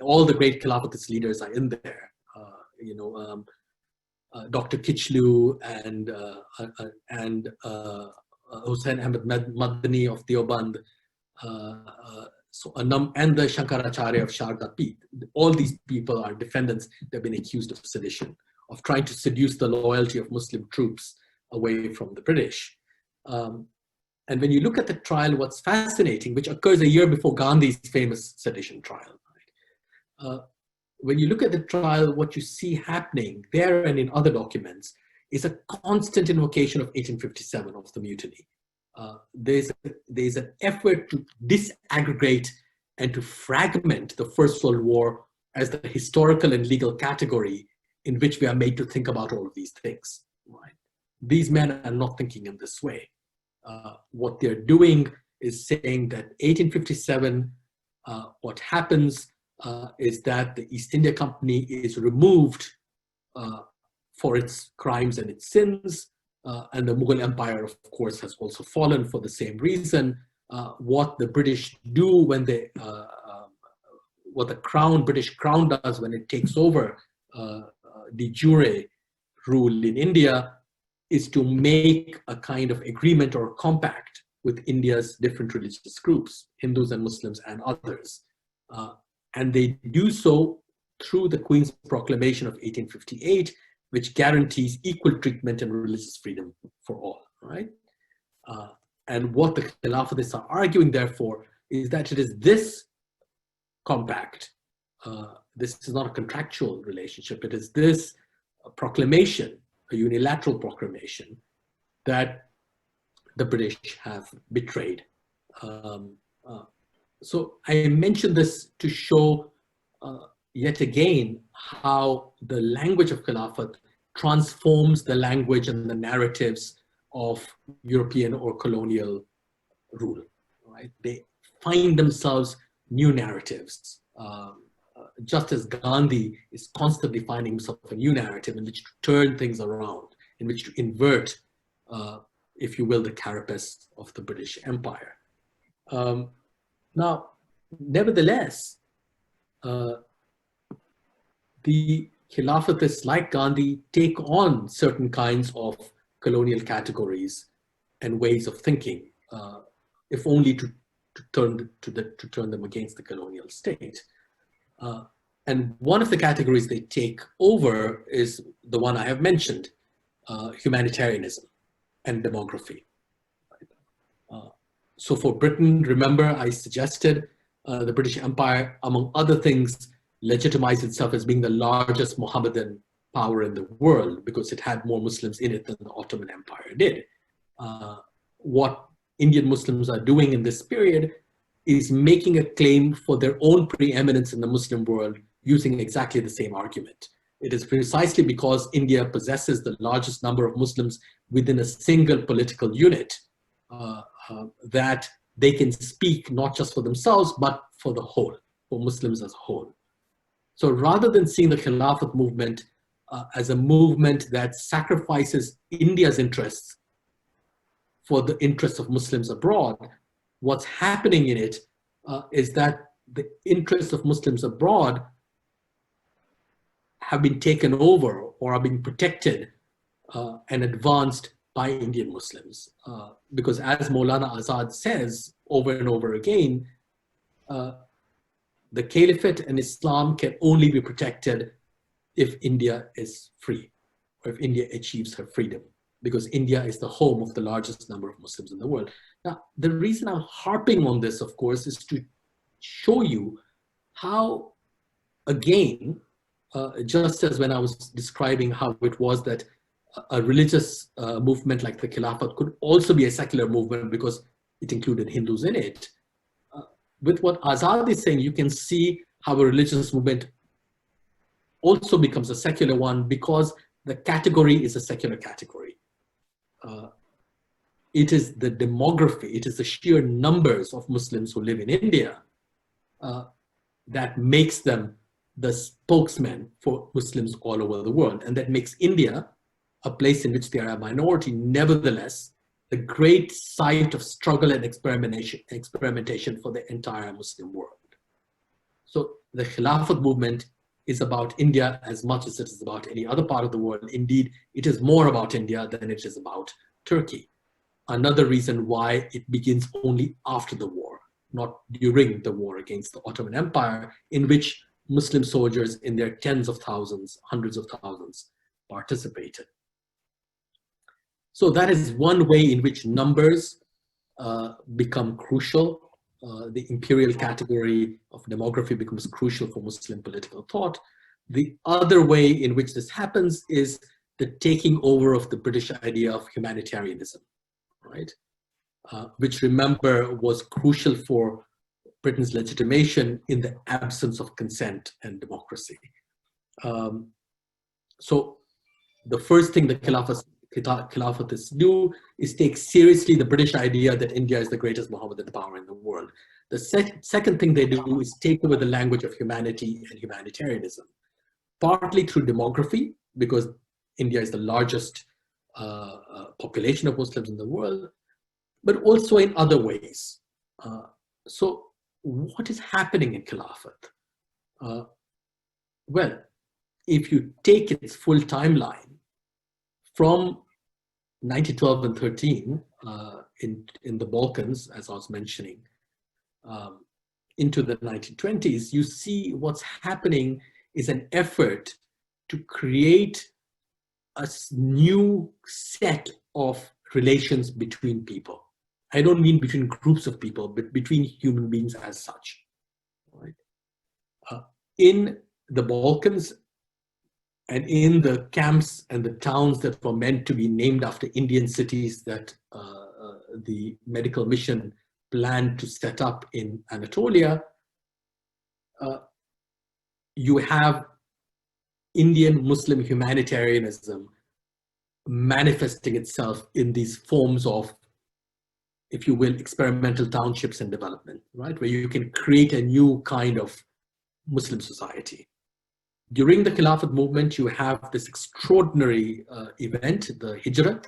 all the great Khilafatist leaders are in there. Dr. Kichlu and Hussain Ahmed Madani of Deoband, and the Shankaracharya of Sharda Peeth. All these people are defendants. They've been accused of sedition, of trying to seduce the loyalty of Muslim troops away from the British. And when you look at the trial, what's fascinating, which occurs a year before Gandhi's famous sedition trial, right? When you look at the trial, what you see happening there and in other documents is a constant invocation of 1857 of the mutiny. There's an effort to disaggregate and to fragment the First World War as the historical and legal category in which we are made to think about all of these things. Right? These men are not thinking in this way. What they're doing is saying that 1857, what happens is that the East India Company is removed for its crimes and its sins, and the Mughal Empire, of course, has also fallen for the same reason. What the British do when they, what the British Crown does when it takes over de jure rule in India is to make a kind of agreement or compact with India's different religious groups, Hindus and Muslims and others. And they do so through the Queen's Proclamation of 1858, which guarantees equal treatment and religious freedom for all, right? And what the Khilafatists are arguing, therefore, is that it is this compact, this is not a contractual relationship, it is this proclamation, a unilateral proclamation, that the British have betrayed. So I mentioned this to show yet again how the language of Khilafat transforms the language and the narratives of European or colonial rule. right? They find themselves new narratives. Just as Gandhi is constantly finding himself a new narrative in which to turn things around, in which to invert, if you will, the carapace of the British Empire. Now, nevertheless, the Khilafatists like Gandhi take on certain kinds of colonial categories and ways of thinking, if only to turn them against the colonial state. And one of the categories they take over is the one I have mentioned, humanitarianism and demography. So for Britain, remember I suggested the British Empire, among other things, legitimized itself as being the largest Mohammedan power in the world because it had more Muslims in it than the Ottoman Empire did. What Indian Muslims are doing in this period is making a claim for their own preeminence in the Muslim world using exactly the same argument. It is precisely because India possesses the largest number of Muslims within a single political unit that they can speak not just for themselves, but for the whole, for Muslims as a whole. So rather than seeing the Khilafat movement as a movement that sacrifices India's interests for the interests of Muslims abroad, what's happening in it is that the interests of Muslims abroad have been taken over or are being protected and advanced by Indian Muslims. Because as Maulana Azad says over and over again, the Caliphate and Islam can only be protected if India is free, or if India achieves her freedom, because India is the home of the largest number of Muslims in the world. Now, the reason I'm harping on this, of course, is to show you how, again, just as when I was describing how it was that a religious movement like the Khilafat could also be a secular movement because it included Hindus in it. With what Azad is saying, you can see how a religious movement also becomes a secular one because the category is a secular category. It is the demography, it is the sheer numbers of Muslims who live in India that makes them the spokesmen for Muslims all over the world. And that makes India, a place in which they are a minority, nevertheless, the great site of struggle and experimentation for the entire Muslim world. So the Khilafat movement is about India as much as it is about any other part of the world. Indeed, it is more about India than it is about Turkey. Another reason why it begins only after the war, not during the war against the Ottoman Empire, in which Muslim soldiers in their tens of thousands, hundreds of thousands participated. So that is one way in which numbers become crucial. The imperial category of demography becomes crucial for Muslim political thought. The other way in which this happens is the taking over of the British idea of humanitarianism, right? Which, remember, was crucial for Britain's legitimation in the absence of consent and democracy. So the first thing the Khilafatists do is take seriously the British idea that India is the greatest Mohammedan power in the world. The second thing they do is take over the language of humanity and humanitarianism, partly through demography, because India is the largest population of Muslims in the world, but also in other ways. So what is happening in Khilafat? Well, if you take its full timeline from 1912 and 13 in the Balkans, as I was mentioning, into the 1920s, you see what's happening is an effort to create a new set of relations between people. I don't mean between groups of people, but between human beings as such. Right? In the Balkans and in the camps and the towns that were meant to be named after Indian cities that the medical mission planned to set up in Anatolia, you have Indian Muslim humanitarianism manifesting itself in these forms of if you will, experimental townships and development, right? Where you can create a new kind of Muslim society. During the Khilafat movement, you have this extraordinary event, the Hijrah,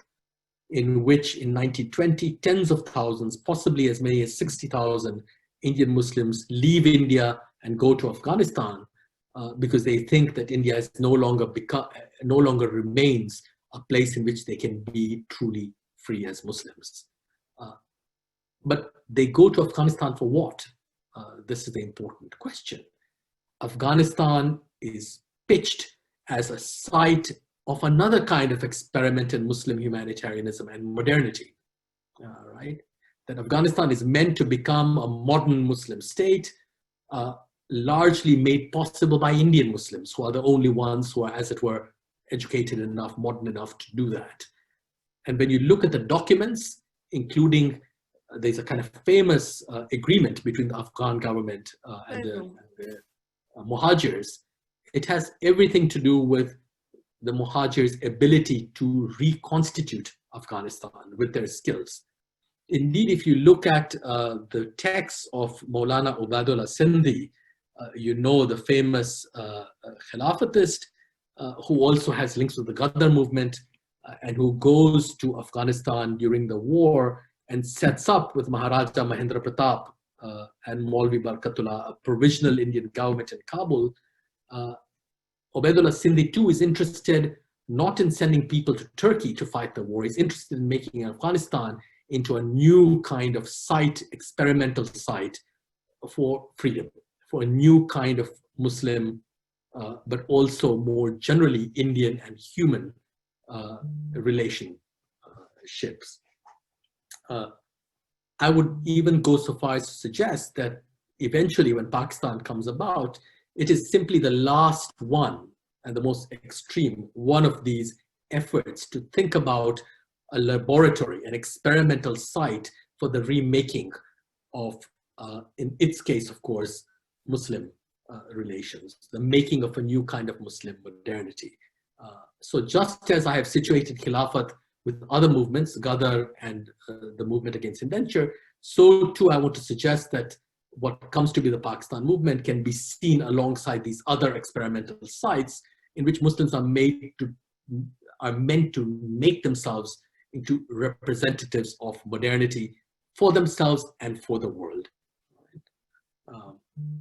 in which in 1920, tens of thousands, possibly as many as 60,000 Indian Muslims leave India and go to Afghanistan because they think that India is no longer remains a place in which they can be truly free as Muslims. But they go to Afghanistan for what? This is the important question. Afghanistan is pitched as a site of another kind of experiment in Muslim humanitarianism and modernity, right? That Afghanistan is meant to become a modern Muslim state, largely made possible by Indian Muslims, who are the only ones who are, as it were, educated enough, modern enough to do that. And when you look at the documents, including, there's a kind of famous agreement between the Afghan government and the Muhajirs. It has everything to do with the Muhajirs' ability to reconstitute Afghanistan with their skills. Indeed, if you look at the texts of Maulana Ubaidullah Sindhi, you know, the famous Khilafatist who also has links with the Ghaddar movement and who goes to Afghanistan during the war and sets up with Maharaja Mahendra Pratap and Maulvi Barkatullah a provisional Indian government in Kabul. Ubaidullah Sindhi too is interested not in sending people to Turkey to fight the war. He's interested in making Afghanistan into a new kind of site, experimental site for freedom, for a new kind of Muslim, but also more generally Indian and human relationships. I would even go so far as to suggest that eventually when Pakistan comes about, it is simply the last one and the most extreme one of these efforts to think about a laboratory, an experimental site for the remaking of, in its case, of course, Muslim relations, the making of a new kind of Muslim modernity. So just as I have situated Khilafat with other movements, Ghaddar and the movement against indenture, so too I want to suggest that what comes to be the Pakistan movement can be seen alongside these other experimental sites in which Muslims are meant to make themselves into representatives of modernity for themselves and for the world.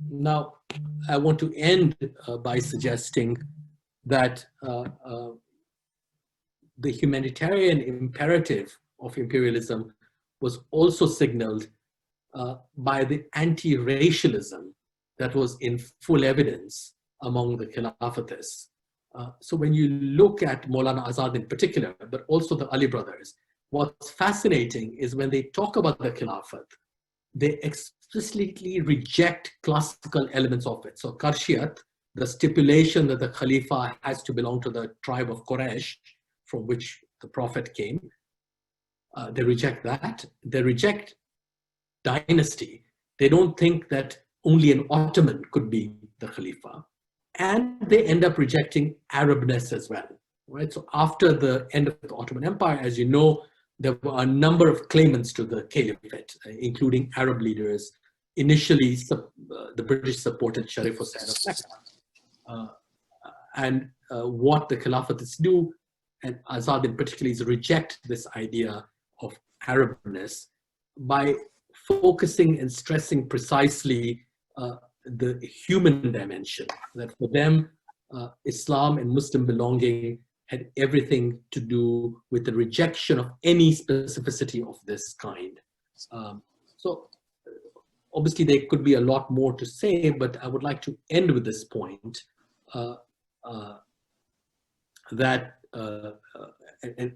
Now, I want to end by suggesting that the humanitarian imperative of imperialism was also signaled by the anti-racialism that was in full evidence among the Khilafatists. So when you look at Maulana Azad in particular, but also the Ali brothers, what's fascinating is when they talk about the Khilafat, they explicitly reject classical elements of it. So Karshiyat, the stipulation that the Khalifa has to belong to the tribe of Quraysh, from which the Prophet came, they reject that. They reject dynasty. They don't think that only an Ottoman could be the Khalifa. And they end up rejecting Arabness as well, right? So after the end of the Ottoman Empire, as you know, there were a number of claimants to the caliphate, including Arab leaders. Initially, the British supported Sharif Hussain of Mecca. And what the Khilafatists do, and Azad in particular, is reject this idea of Arabness by focusing and stressing precisely the human dimension, that for them, Islam and Muslim belonging had everything to do with the rejection of any specificity of this kind. So obviously there could be a lot more to say, but I would like to end with this point, and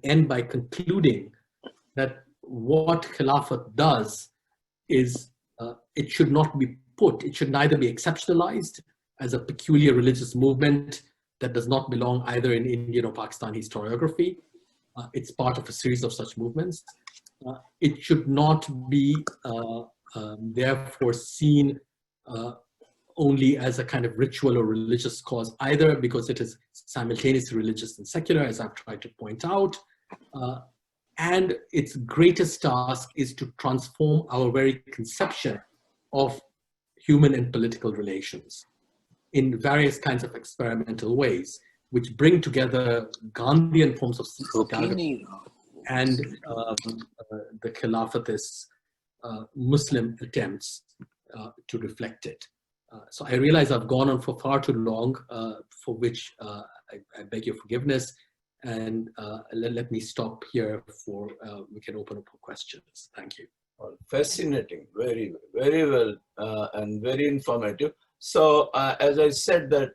end by concluding that what Khilafat does is it should not be it should neither be exceptionalized as a peculiar religious movement that does not belong either in Indian or Pakistani historiography. It's part of a series of such movements. It should not be therefore seen only as a kind of ritual or religious cause either, because it is simultaneously religious and secular, as I've tried to point out. and its greatest task is to transform our very conception of human and political relations in various kinds of experimental ways, which bring together Gandhian forms of sociality and the Khilafatists' Muslim attempts to reflect it. So I realize I've gone on for far too long, for which I beg your forgiveness, and let me stop here for we can open up for questions. Thank you. Fascinating, very, very well, and very informative. So as I said that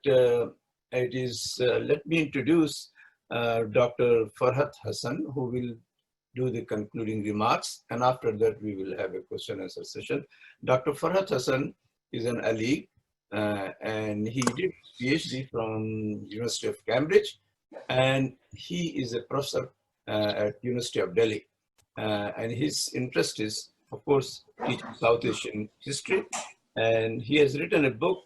it is, let me introduce Dr. Farhat Hassan, who will do the concluding remarks, and after that we will have a question and answer session. Dr. Farhat Hassan is an Ali, and he did PhD from University of Cambridge, and he is a professor at University of Delhi, and his interest is, of course, teaching South Asian history, and he has written a book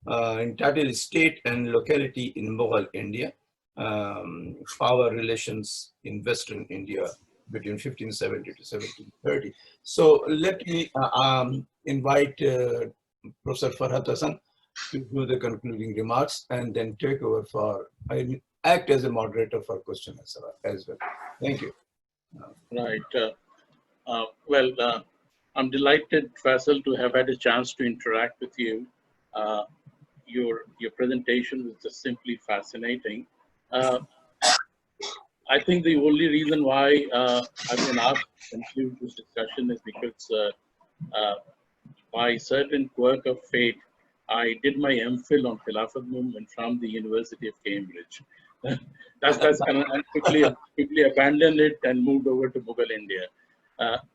entitled State and Locality in Mughal India, Power Relations in Western India between 1570 to 1730. So let me invite Professor Farhat Hassan to do the concluding remarks and then take over for, I act as a moderator for question as well. Thank you. Right. Well, I'm delighted, Faisal, to have had a chance to interact with you. Your presentation was just simply fascinating. I think the only reason why I've been asked to conclude this discussion is because by certain quirk of fate, I did my MPhil on Khilafat movement from the University of Cambridge. That's kind of quickly abandoned it and moved over to Mughal India.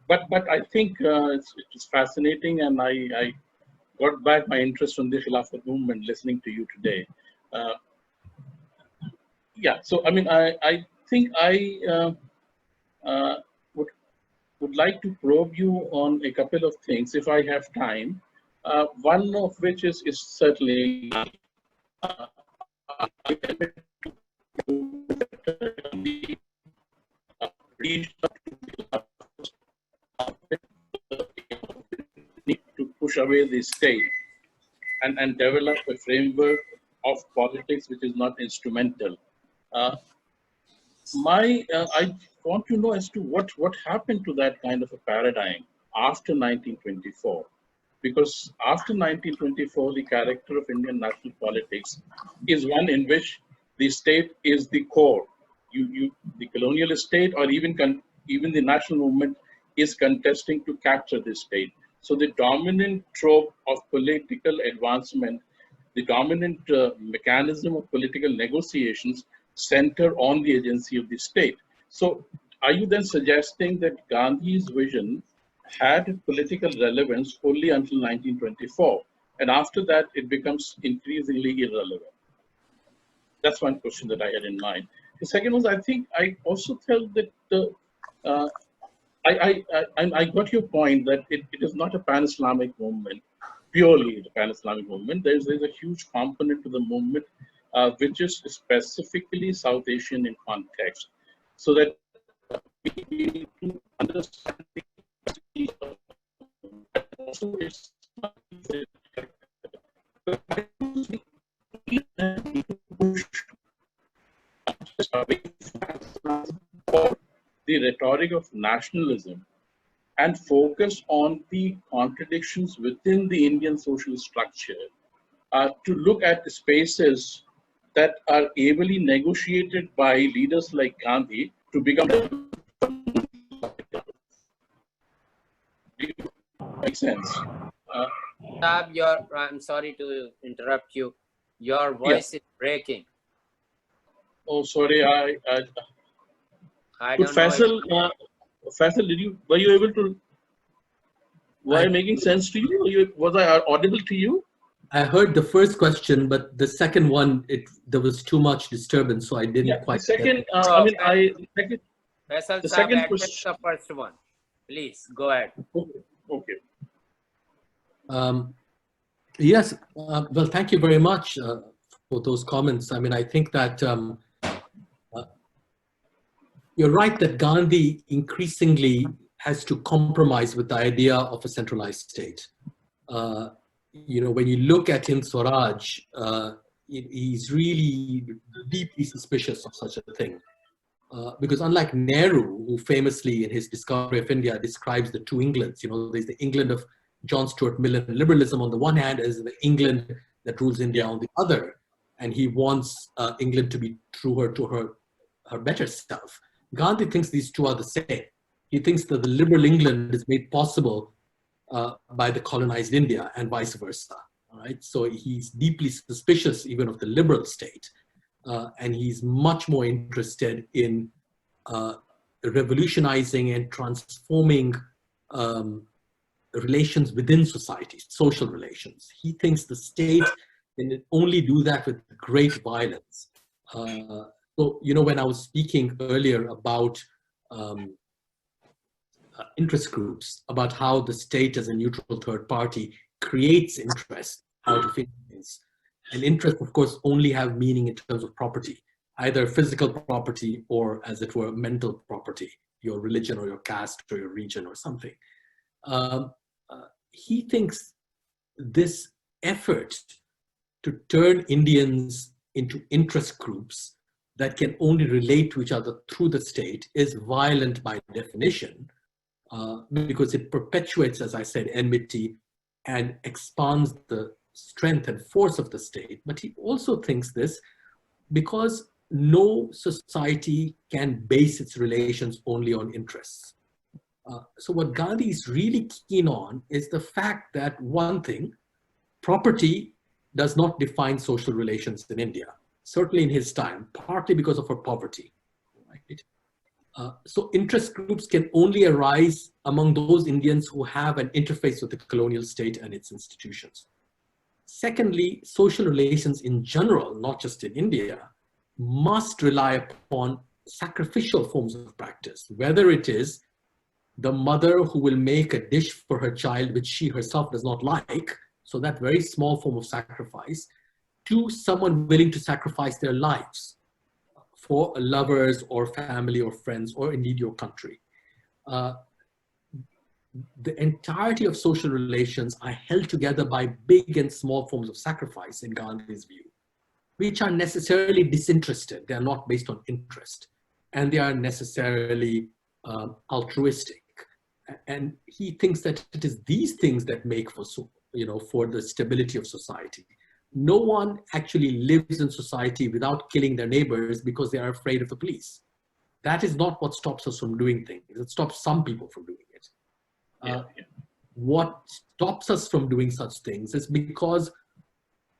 But I think it's fascinating, and I got back my interest in the Khilafat movement listening to you today. Yeah, so I mean, I think I would like to probe you on a couple of things if I have time. One of which is certainly to push away the state and develop a framework of politics which is not instrumental. I want to know as to what happened to that kind of a paradigm after 1924. Because after 1924, the character of Indian national politics is one in which the state is the core. The colonial state, or even the national movement, is contesting to capture the state. So the dominant trope of political advancement, the dominant mechanism of political negotiations center on the agency of the state. So are you then suggesting that Gandhi's vision had political relevance only until 1924, and after that it becomes increasingly irrelevant? That's one question that I had in mind. The second was, I think I also felt that I got your point that it is not a pan-Islamic movement, purely the pan-Islamic movement. There's a huge component to the movement which is specifically South Asian in context, so that we need to understand also it's not the rhetoric of nationalism and focus on the contradictions within the Indian social structure, to look at the spaces that are ably negotiated by leaders like Gandhi to become. Makes sense. I'm sorry to interrupt you. Your voice is breaking. Oh, sorry. I don't Faisal, Faisal, were you able to? Were I making sense to you? Was I audible to you? I heard the first question, but the second one, there was too much disturbance, so I didn't quite. The second, Faisal, the second question. The first one, please go ahead. Okay. Yes. Well, thank you very much for those comments. I mean, I think that You're right that Gandhi increasingly has to compromise with the idea of a centralized state. When you look at Hind Swaraj, he's really deeply suspicious of such a thing. Because unlike Nehru, who famously in his Discovery of India describes the two Englands, there's the England of John Stuart Mill and liberalism on the one hand, as the England that rules India on the other. And he wants England to be truer to her better self. Gandhi thinks these two are the same. He thinks that the liberal England is made possible by the colonized India and vice versa. Right? So he's deeply suspicious even of the liberal state. And he's much more interested in revolutionizing and transforming relations within society, social relations. He thinks the state can only do that with great violence. So, when I was speaking earlier about interest groups, about how the state as a neutral third party creates interest out of influence. And interests, of course, only have meaning in terms of property, either physical property or, as it were, mental property, your religion or your caste or your region or something. He thinks this effort to turn Indians into interest groups that can only relate to each other through the state is violent by definition, because it perpetuates, as I said, enmity and expands the strength and force of the state. But he also thinks this because no society can base its relations only on interests. So what Gandhi is really keen on is the fact that, one thing, property does not define social relations in India, certainly in his time, partly because of our poverty. Right? So interest groups can only arise among those Indians who have an interface with the colonial state and its institutions. Secondly, social relations in general, not just in India, must rely upon sacrificial forms of practice, whether it is the mother who will make a dish for her child which she herself does not like, so that very small form of sacrifice, to someone willing to sacrifice their lives for lovers or family or friends or indeed your country. The entirety of social relations are held together by big and small forms of sacrifice in Gandhi's view, which are necessarily disinterested. They are not based on interest, and they are necessarily altruistic. And he thinks that it is these things that make for the stability of society. No one actually lives in society without killing their neighbors because they are afraid of the police. That is not what stops us from doing things. It stops some people from doing it. What stops us from doing such things is because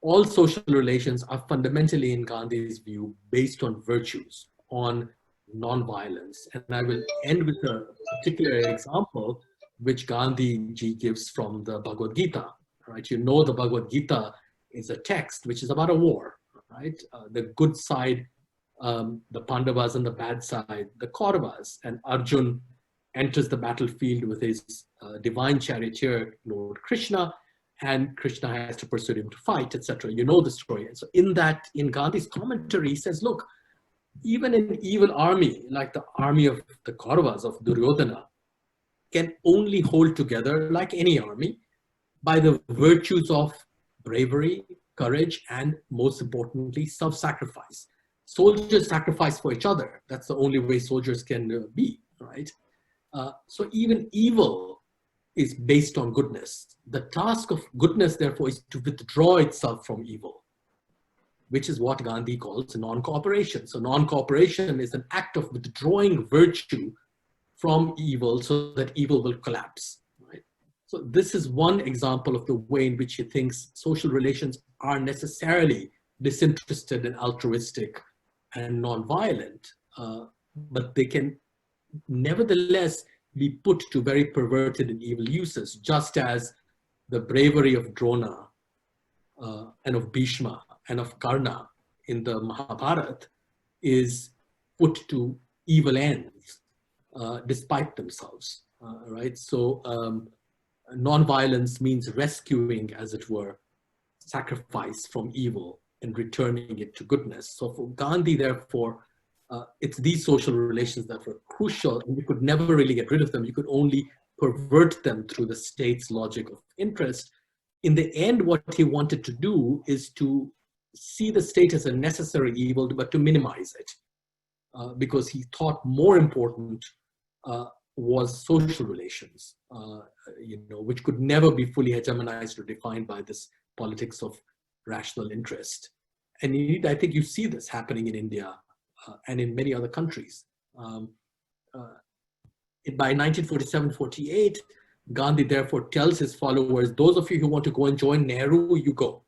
all social relations are fundamentally, in Gandhi's view, based on virtues, on non-violence. And I will end with a particular example which Gandhi ji gives from the Bhagavad Gita. Right? The Bhagavad Gita is a text which is about a war. Right? The good side, the Pandavas, and the bad side, the Kauravas. And Arjun enters the battlefield with his divine charioteer, Lord Krishna, and Krishna has to persuade him to fight, etc. You know the story. And so in Gandhi's commentary, he says, look, even an evil army, like the army of the Kauravas, of Duryodhana, can only hold together, like any army, by the virtues of bravery, courage, and most importantly, self-sacrifice. Soldiers sacrifice for each other. That's the only way soldiers can be, right? So even evil is based on goodness. The task of goodness, therefore, is to withdraw itself from evil, which is what Gandhi calls non-cooperation. So non-cooperation is an act of withdrawing virtue from evil so that evil will collapse. Right? So this is one example of the way in which he thinks social relations are necessarily disinterested and altruistic and non-violent, but they can nevertheless be put to very perverted and evil uses, just as the bravery of Drona and of Bhishma and of Karna in the Mahabharata is put to evil ends despite themselves, right? So non-violence means rescuing, as it were, sacrifice from evil and returning it to goodness. So for Gandhi, therefore, it's these social relations that were crucial, and you could never really get rid of them. You could only pervert them through the state's logic of interest. In the end, what he wanted to do is to see the state as a necessary evil, but to minimize it, because he thought more important was social relations, which could never be fully hegemonized or defined by this politics of rational interest. And indeed, I think you see this happening in India and in many other countries. By 1947-48, Gandhi therefore tells his followers, those of you who want to go and join Nehru, you go.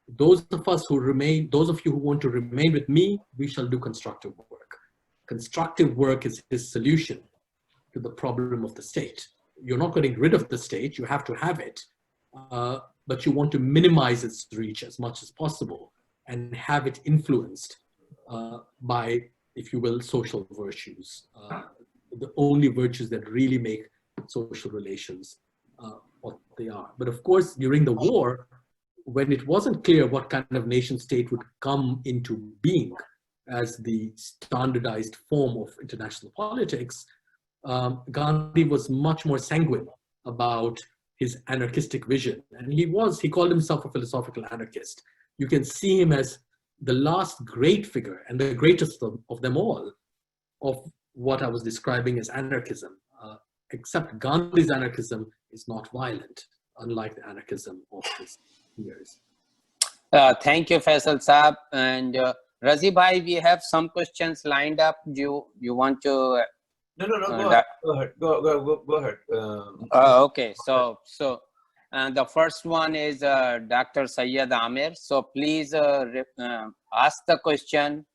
Those of us who remain, those of you who want to remain with me, we shall do constructive work. Constructive work is his solution to the problem of the state. You're not getting rid of the state, you have to have it, but you want to minimize its reach as much as possible and have it influenced by, if you will, social virtues, the only virtues that really make social relations what they are. But of course, during the war, when it wasn't clear what kind of nation state would come into being as the standardized form of international politics, Gandhi was much more sanguine about his anarchistic vision. And he called himself a philosophical anarchist. You can see him as the last great figure and the greatest of them all, of what I was describing as anarchism, except Gandhi's anarchism is not violent, unlike the anarchism of his peers. Thank you, Faisal Saab. And Razi Bhai, we have some questions lined up. You want to? No, go ahead. Okay, so the first one is Dr. Syed Amir. So please ask the question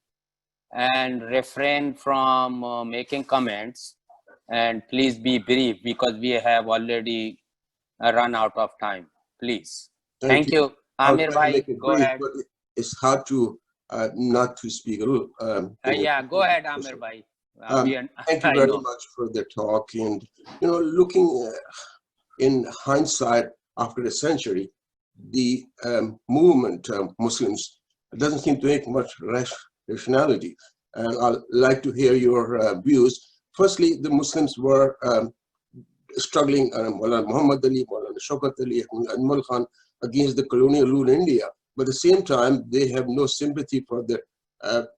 and refrain from making comments, and please be brief because we have already run out of time. Please. Thank you. Amir Bhai, go ahead. But it's hard to not to speak a little. Yeah, go ahead, Amir Bhai. Thank you very much for the talk. And, looking in hindsight after a century, the movement, Muslims, doesn't seem to make much rationality. And I'd like to hear your views. Firstly, the Muslims were struggling, Muhammad Ali, Shaukat Ali, and Mal Khan, against the colonial rule in India. But at the same time, they have no sympathy for the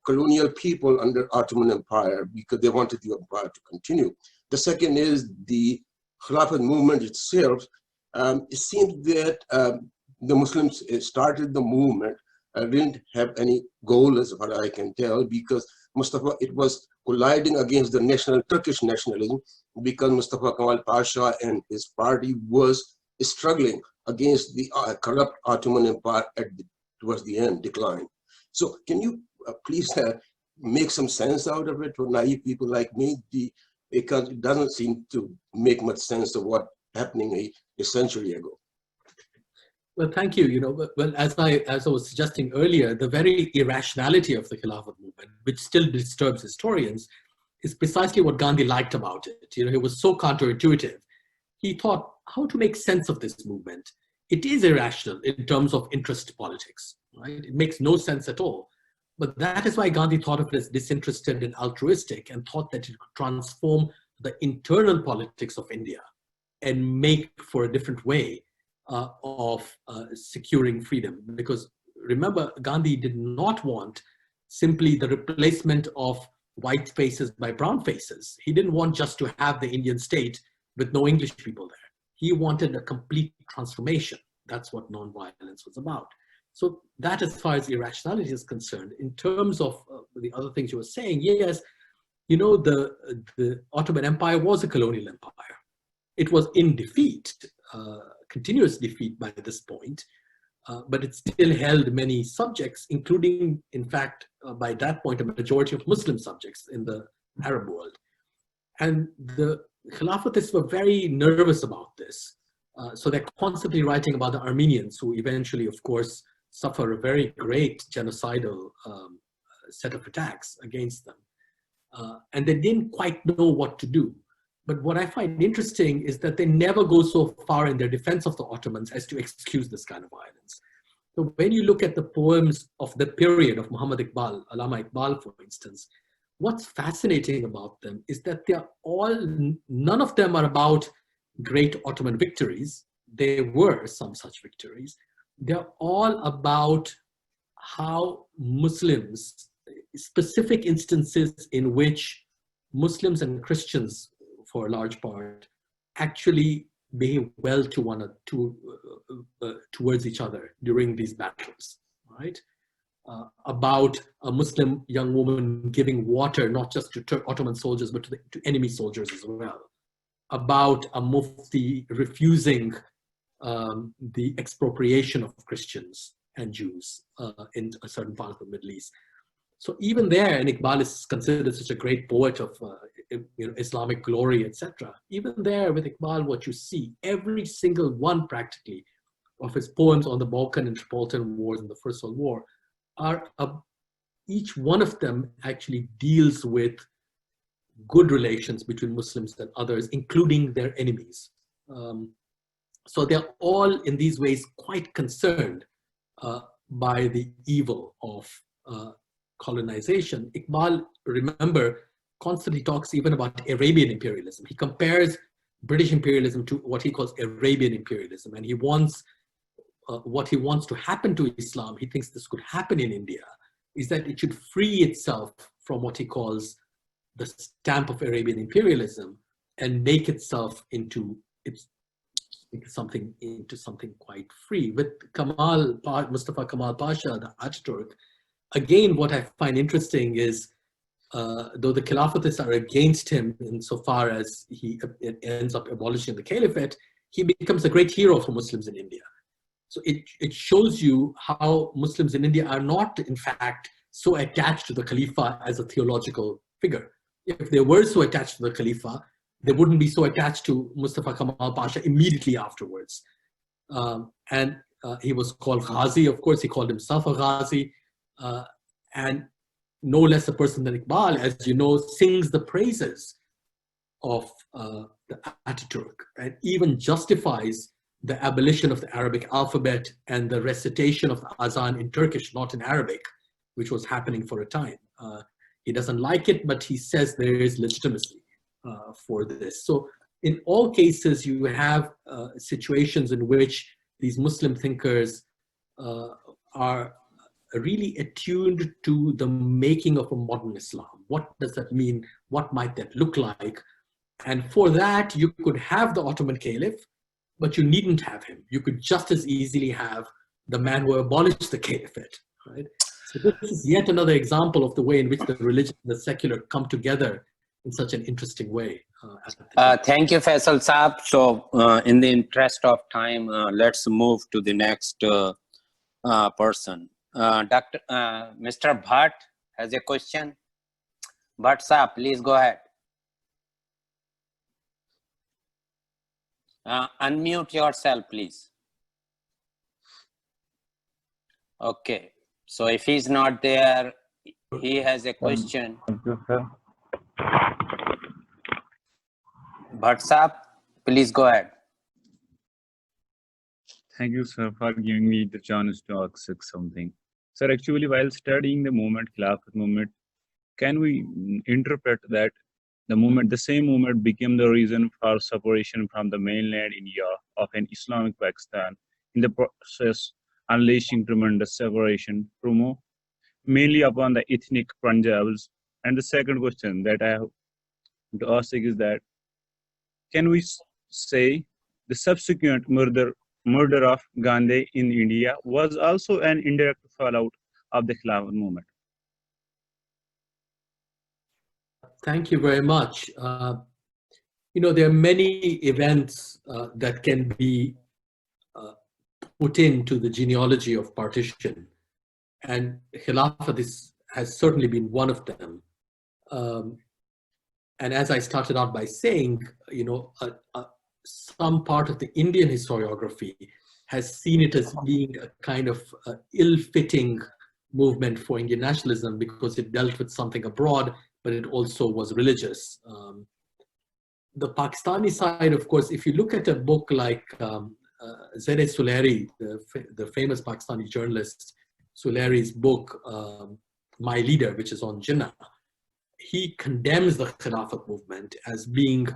colonial people under Ottoman Empire because they wanted the empire to continue. The second is the Khilafat movement itself. It seems that the Muslims started the movement, didn't have any goal as far as I can tell, because Mustafa, it was colliding against the Turkish nationalism, because Mustafa Kemal Pasha and his party was struggling against the corrupt Ottoman Empire towards the end, decline. So can you please make some sense out of it for naive people like me, because it doesn't seem to make much sense of what happening a century ago. Well, thank you. Well, as I was suggesting earlier, the very irrationality of the Khilafat movement, which still disturbs historians, is precisely what Gandhi liked about it. It was so counterintuitive. He thought, how to make sense of this movement? It is irrational in terms of interest politics, right? It makes no sense at all. But that is why Gandhi thought of it as disinterested and altruistic, and thought that it could transform the internal politics of India and make for a different way of securing freedom. Because remember, Gandhi did not want simply the replacement of white faces by brown faces. He didn't want just to have the Indian state with no English people there. He wanted a complete transformation. That's what nonviolence was about. So that, as far as irrationality is concerned, in terms of the other things you were saying, yes, the Ottoman Empire was a colonial empire. It was in defeat, continuous defeat by this point, but it still held many subjects, including, in fact, by that point, a majority of Muslim subjects in the Arab world. And the Khilafatists were very nervous about this. So they're constantly writing about the Armenians, who eventually, of course, suffer a very great genocidal set of attacks against them. And they didn't quite know what to do. But what I find interesting is that they never go so far in their defense of the Ottomans as to excuse this kind of violence. So when you look at the poems of the period of Muhammad Iqbal, Allama Iqbal, for instance, what's fascinating about them is that they're all, none of them are about great Ottoman victories. There were some such victories. They're all about how Muslims, specific instances in which Muslims and Christians, for a large part, actually behave well towards each other during these battles, right? About a Muslim young woman giving water, not just to Ottoman soldiers, but to enemy soldiers as well. About a mufti refusing the expropriation of Christians and Jews in a certain part of the Middle East. So even there, and Iqbal is considered such a great poet of Islamic glory, etc. Even there with Iqbal, what you see, every single one practically of his poems on the Balkan and Tripolitan Wars and the First World War are, each one of them actually deals with good relations between Muslims and others, including their enemies. So they're all in these ways quite concerned by the evil of colonization. Iqbal, remember, constantly talks even about Arabian imperialism. He compares British imperialism to what he calls Arabian imperialism, and he wants what he wants to happen to Islam, he thinks this could happen in India, is that it should free itself from what he calls the stamp of Arabian imperialism and make itself into something quite free. With Mustafa Kemal Pasha, the Ataturk, again, what I find interesting is, though the Khilafatists are against him insofar as he ends up abolishing the Caliphate, he becomes a great hero for Muslims in India. So it shows you how Muslims in India are not, in fact, so attached to the Khalifa as a theological figure. If they were so attached to the Khalifa, they wouldn't be so attached to Mustafa Kemal Pasha immediately afterwards. He was called Ghazi, of course, he called himself a Ghazi. And no less a person than Iqbal, as you know, sings the praises of the Ataturk and even justifies the abolition of the Arabic alphabet and the recitation of the Azan in Turkish, not in Arabic, which was happening for a time. He doesn't like it, but he says there is legitimacy for this. So in all cases, you have situations in which these Muslim thinkers are really attuned to the making of a modern Islam. What does that mean? What might that look like? And for that, you could have the Ottoman Caliph, but you needn't have him. You could just as easily have the man who abolished the Caliphate, right? So this is yet another example of the way in which the religion and the secular come together in such an interesting way. Thank you, Faisal Saab. So in the interest of time, let's move to the next person. Mr. Bhatt has a question. Bhatt Saab, please go ahead. Unmute yourself, please. Okay, so if he's not there, he has a question. Thank you, sir. Bhatt Saab, please go ahead. Thank you, sir, for giving me the chance to ask something. Sir, actually, while studying the movement, Khilafat movement, can we interpret that the same movement became the reason for separation from the mainland India of an Islamic Pakistan, in the process unleashing tremendous separation mainly upon the ethnic Punjabs? And the second question that I have to ask is that, can we say the subsequent murder of Gandhi in India was also an indirect fallout of the Khilafat movement? Thank you very much. There are many events that can be put into the genealogy of partition, and Khilafat has certainly been one of them. And as I started out by saying, some part of the Indian historiography has seen it as being a kind of ill-fitting movement for Indian nationalism because it dealt with something abroad, but it also was religious. The Pakistani side, of course, if you look at a book like Zere Suleri, the famous Pakistani journalist, Suleri's book, My Leader, which is on Jinnah, he condemns the Khilafat movement as being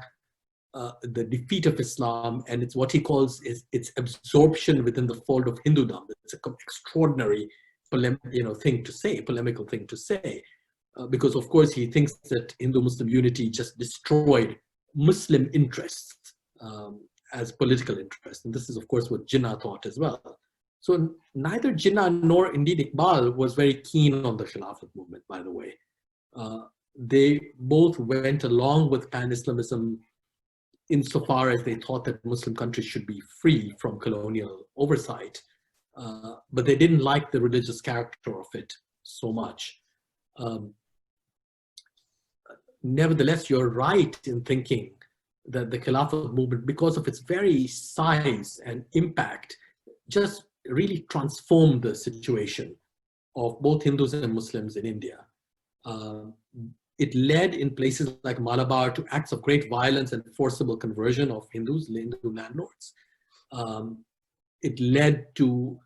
the defeat of Islam, and it's what he calls its absorption within the fold of Hindudom. It's an extraordinary polemical thing to say, because of course he thinks that Hindu-Muslim unity just destroyed Muslim interests as political interests. And this is of course what Jinnah thought as well. So neither Jinnah nor indeed Iqbal was very keen on the Khilafat movement, by the way. They both went along with pan-Islamism insofar as they thought that Muslim countries should be free from colonial oversight, but they didn't like the religious character of it so much. Nevertheless, you're right in thinking that the Khilafat movement, because of its very size and impact, just really transformed the situation of both Hindus and Muslims in India. It led in places like Malabar to acts of great violence and forcible conversion of Hindus, Hindu landlords. It led to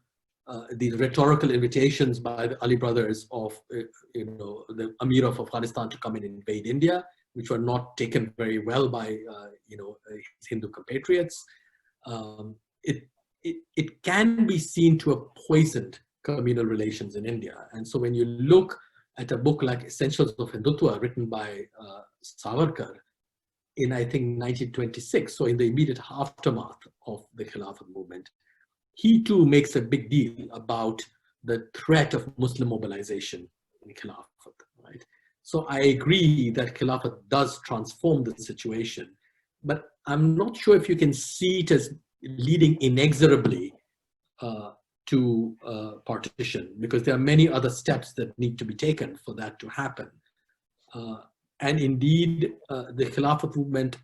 these rhetorical invitations by the Ali brothers of, the Amir of Afghanistan to come and invade India, which were not taken very well by, his Hindu compatriots. It can be seen to have poisoned communal relations in India. And so when you look at a book like Essentials of Hindutva, written by Savarkar in, I think, 1926, so in the immediate aftermath of the Khilafat movement, he too makes a big deal about the threat of Muslim mobilization in Khilafat, right? So I agree that Khilafat does transform the situation, but I'm not sure if you can see it as leading inexorably to partition, because there are many other steps that need to be taken for that to happen. And indeed, the Khilafat movement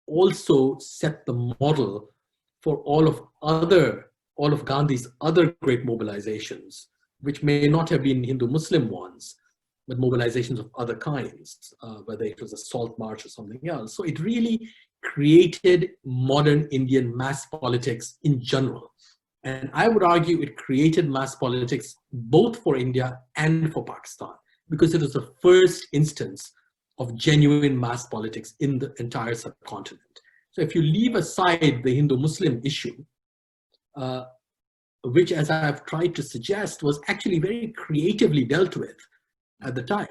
also set the model for all of Gandhi's other great mobilizations, which may not have been Hindu-Muslim ones, but mobilizations of other kinds, whether it was a salt march or something else. So it really created modern Indian mass politics in general. And I would argue it created mass politics both for India and for Pakistan, because it was the first instance of genuine mass politics in the entire subcontinent. So if you leave aside the Hindu-Muslim issue, which, as I've tried to suggest, was actually very creatively dealt with at the time.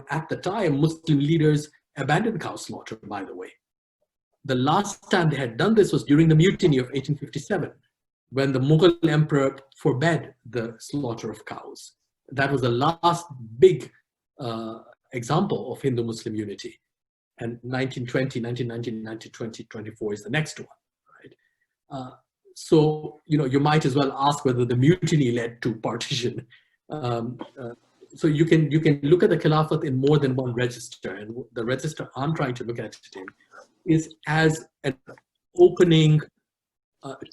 At the time, Muslim leaders abandoned cow slaughter, by the way. The last time they had done this was during the mutiny of 1857, when the Mughal emperor forbade the slaughter of cows. That was the last big example of Hindu-Muslim unity. And 1920, 1919, 1920, is the next one, right? So, you might as well ask whether the mutiny led to partition. So you can look at the Khilafat in more than one register, and the register I'm trying to look at it in is as an opening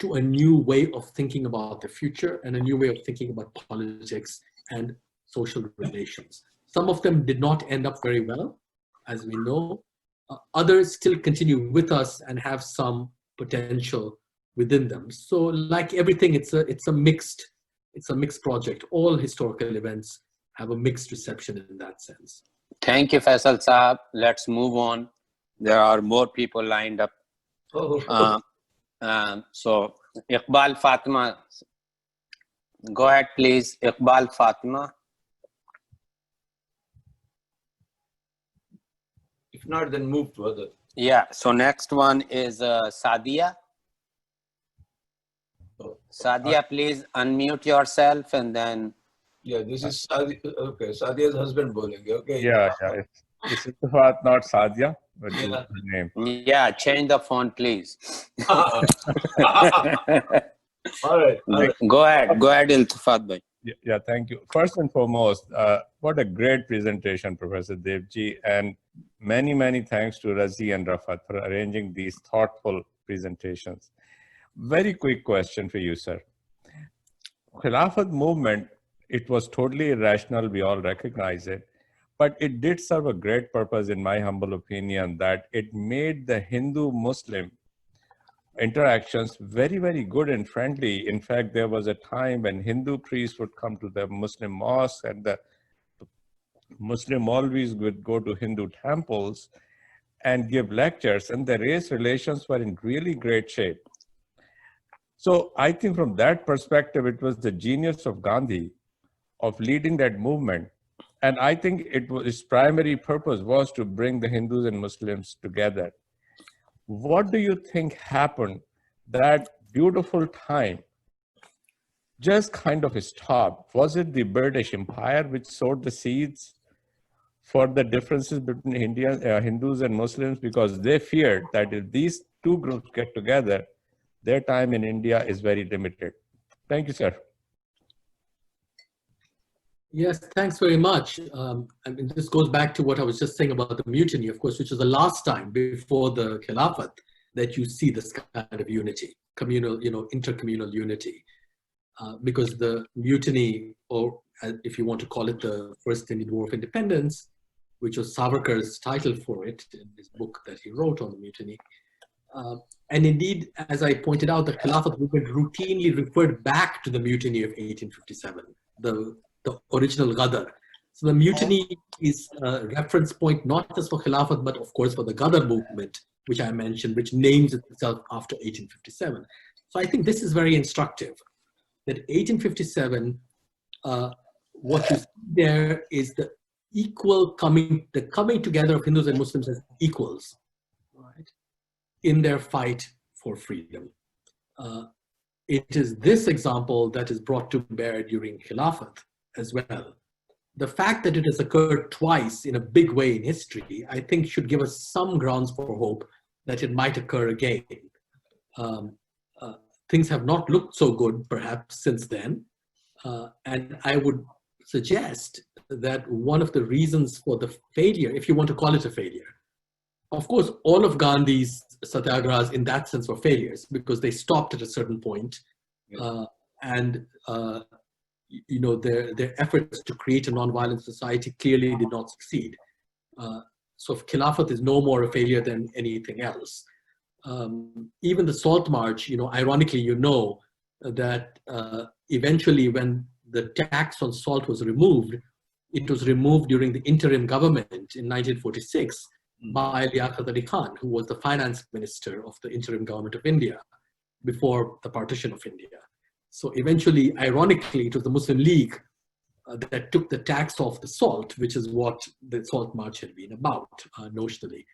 to a new way of thinking about the future and a new way of thinking about politics and social relations. Some of them did not end up very well, as we know. Others still continue with us and have some potential within them. So, like everything, it's a mixed project. All historical events have a mixed reception in that sense. Thank you, Faisal Saab. Let's move on. There are more people lined up. So, Iqbal Fatima, go ahead, please. Iqbal Fatima. If not, then move to other. Yeah, so next one is Sadia. Sadia, please unmute yourself and then. Yeah, this is Sadia. Okay, Sadia's husband bowling. Okay. Yeah. It's Khilafat, not Sadia, but Yeah. the name. Yeah, change the phone, please. All right. Go ahead, Iltifat bhai. Yeah, thank you. First and foremost, what a great presentation, Professor Devji, and many, many thanks to Razi and Rafat for arranging these thoughtful presentations. Very quick question for you, sir. Khilafat movement, it was totally irrational, we all recognize it, but it did serve a great purpose, in my humble opinion, that it made the Hindu-Muslim interactions very, very good and friendly. In fact, there was a time when Hindu priests would come to the Muslim mosque and the Muslim always would go to Hindu temples and give lectures, and the race relations were in really great shape. So I think from that perspective, it was the genius of Gandhi of leading that movement. And I think its primary purpose was to bring the Hindus and Muslims together. What do you think happened that beautiful time just kind of stopped? Was it the British Empire which sowed the seeds for the differences between Hindus and Muslims? Because they feared that if these two groups get together, their time in India is very limited. Thank you, sir. Yes, thanks very much. I mean, this goes back to what I was just saying about the mutiny, of course, which is the last time before the Khilafat that you see this kind of unity, communal, intercommunal unity. Because the mutiny, or if you want to call it the First Indian War of Independence, which was Savarkar's title for it in his book that he wrote on the mutiny. And indeed, as I pointed out, the Khilafat movement routinely referred back to the mutiny of 1857, the original Ghadar. So the mutiny is a reference point, not just for Khilafat, but of course for the Ghadar movement, which I mentioned, which names itself after 1857. So I think this is very instructive, that 1857, what you see there is the coming together of Hindus and Muslims as equals, right, in their fight for freedom. It is this example that is brought to bear during Khilafat as well. The fact that it has occurred twice in a big way in history, I think should give us some grounds for hope that it might occur again. Things have not looked so good perhaps since then. And I would suggest that one of the reasons for the failure, if you want to call it a failure, of course, all of Gandhi's satyagrahas in that sense were failures because they stopped at a certain point. And their efforts to create a non-violent society clearly did not succeed. So Khilafat is no more a failure than anything else. Even the Salt March, ironically, that eventually when the tax on salt was removed, it was removed during the interim government in 1946 by Liaquat Ali Khan, who was the finance minister of the interim government of India before the partition of India. So eventually, ironically, it was the Muslim League that took the tax off the salt, which is what the Salt March had been about, notionally.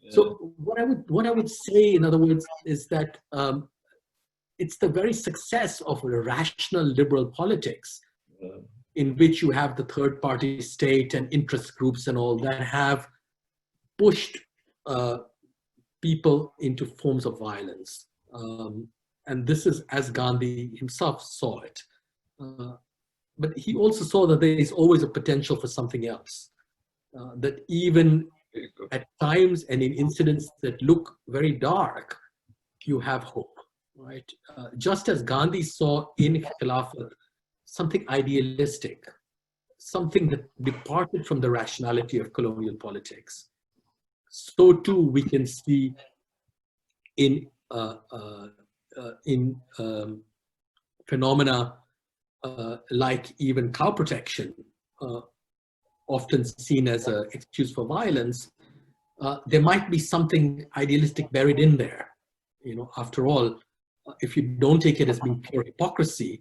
Yeah. So what I would say, in other words, is that it's the very success of a rational liberal politics in which you have the third party state and interest groups and all that have pushed people into forms of violence. And this is as Gandhi himself saw it. But he also saw that there is always a potential for something else. That even at times and in incidents that look very dark, you have hope, right? Just as Gandhi saw in Khilafat something idealistic, something that departed from the rationality of colonial politics, so too we can see in phenomena like even cow protection, often seen as an excuse for violence. There might be something idealistic buried in there. After all, if you don't take it as being pure hypocrisy,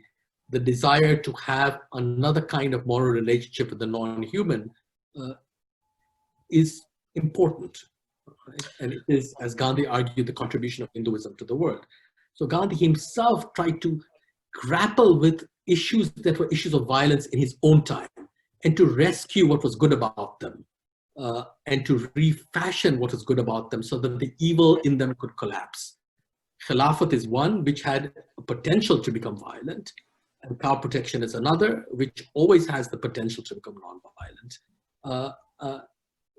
the desire to have another kind of moral relationship with the non-human is important. Right? And it is, as Gandhi argued, the contribution of Hinduism to the world. So Gandhi himself tried to grapple with issues that were issues of violence in his own time and to rescue what was good about them and to refashion what was good about them so that the evil in them could collapse. Khilafat is one which had a potential to become violent, and cow protection is another which always has the potential to become non-violent.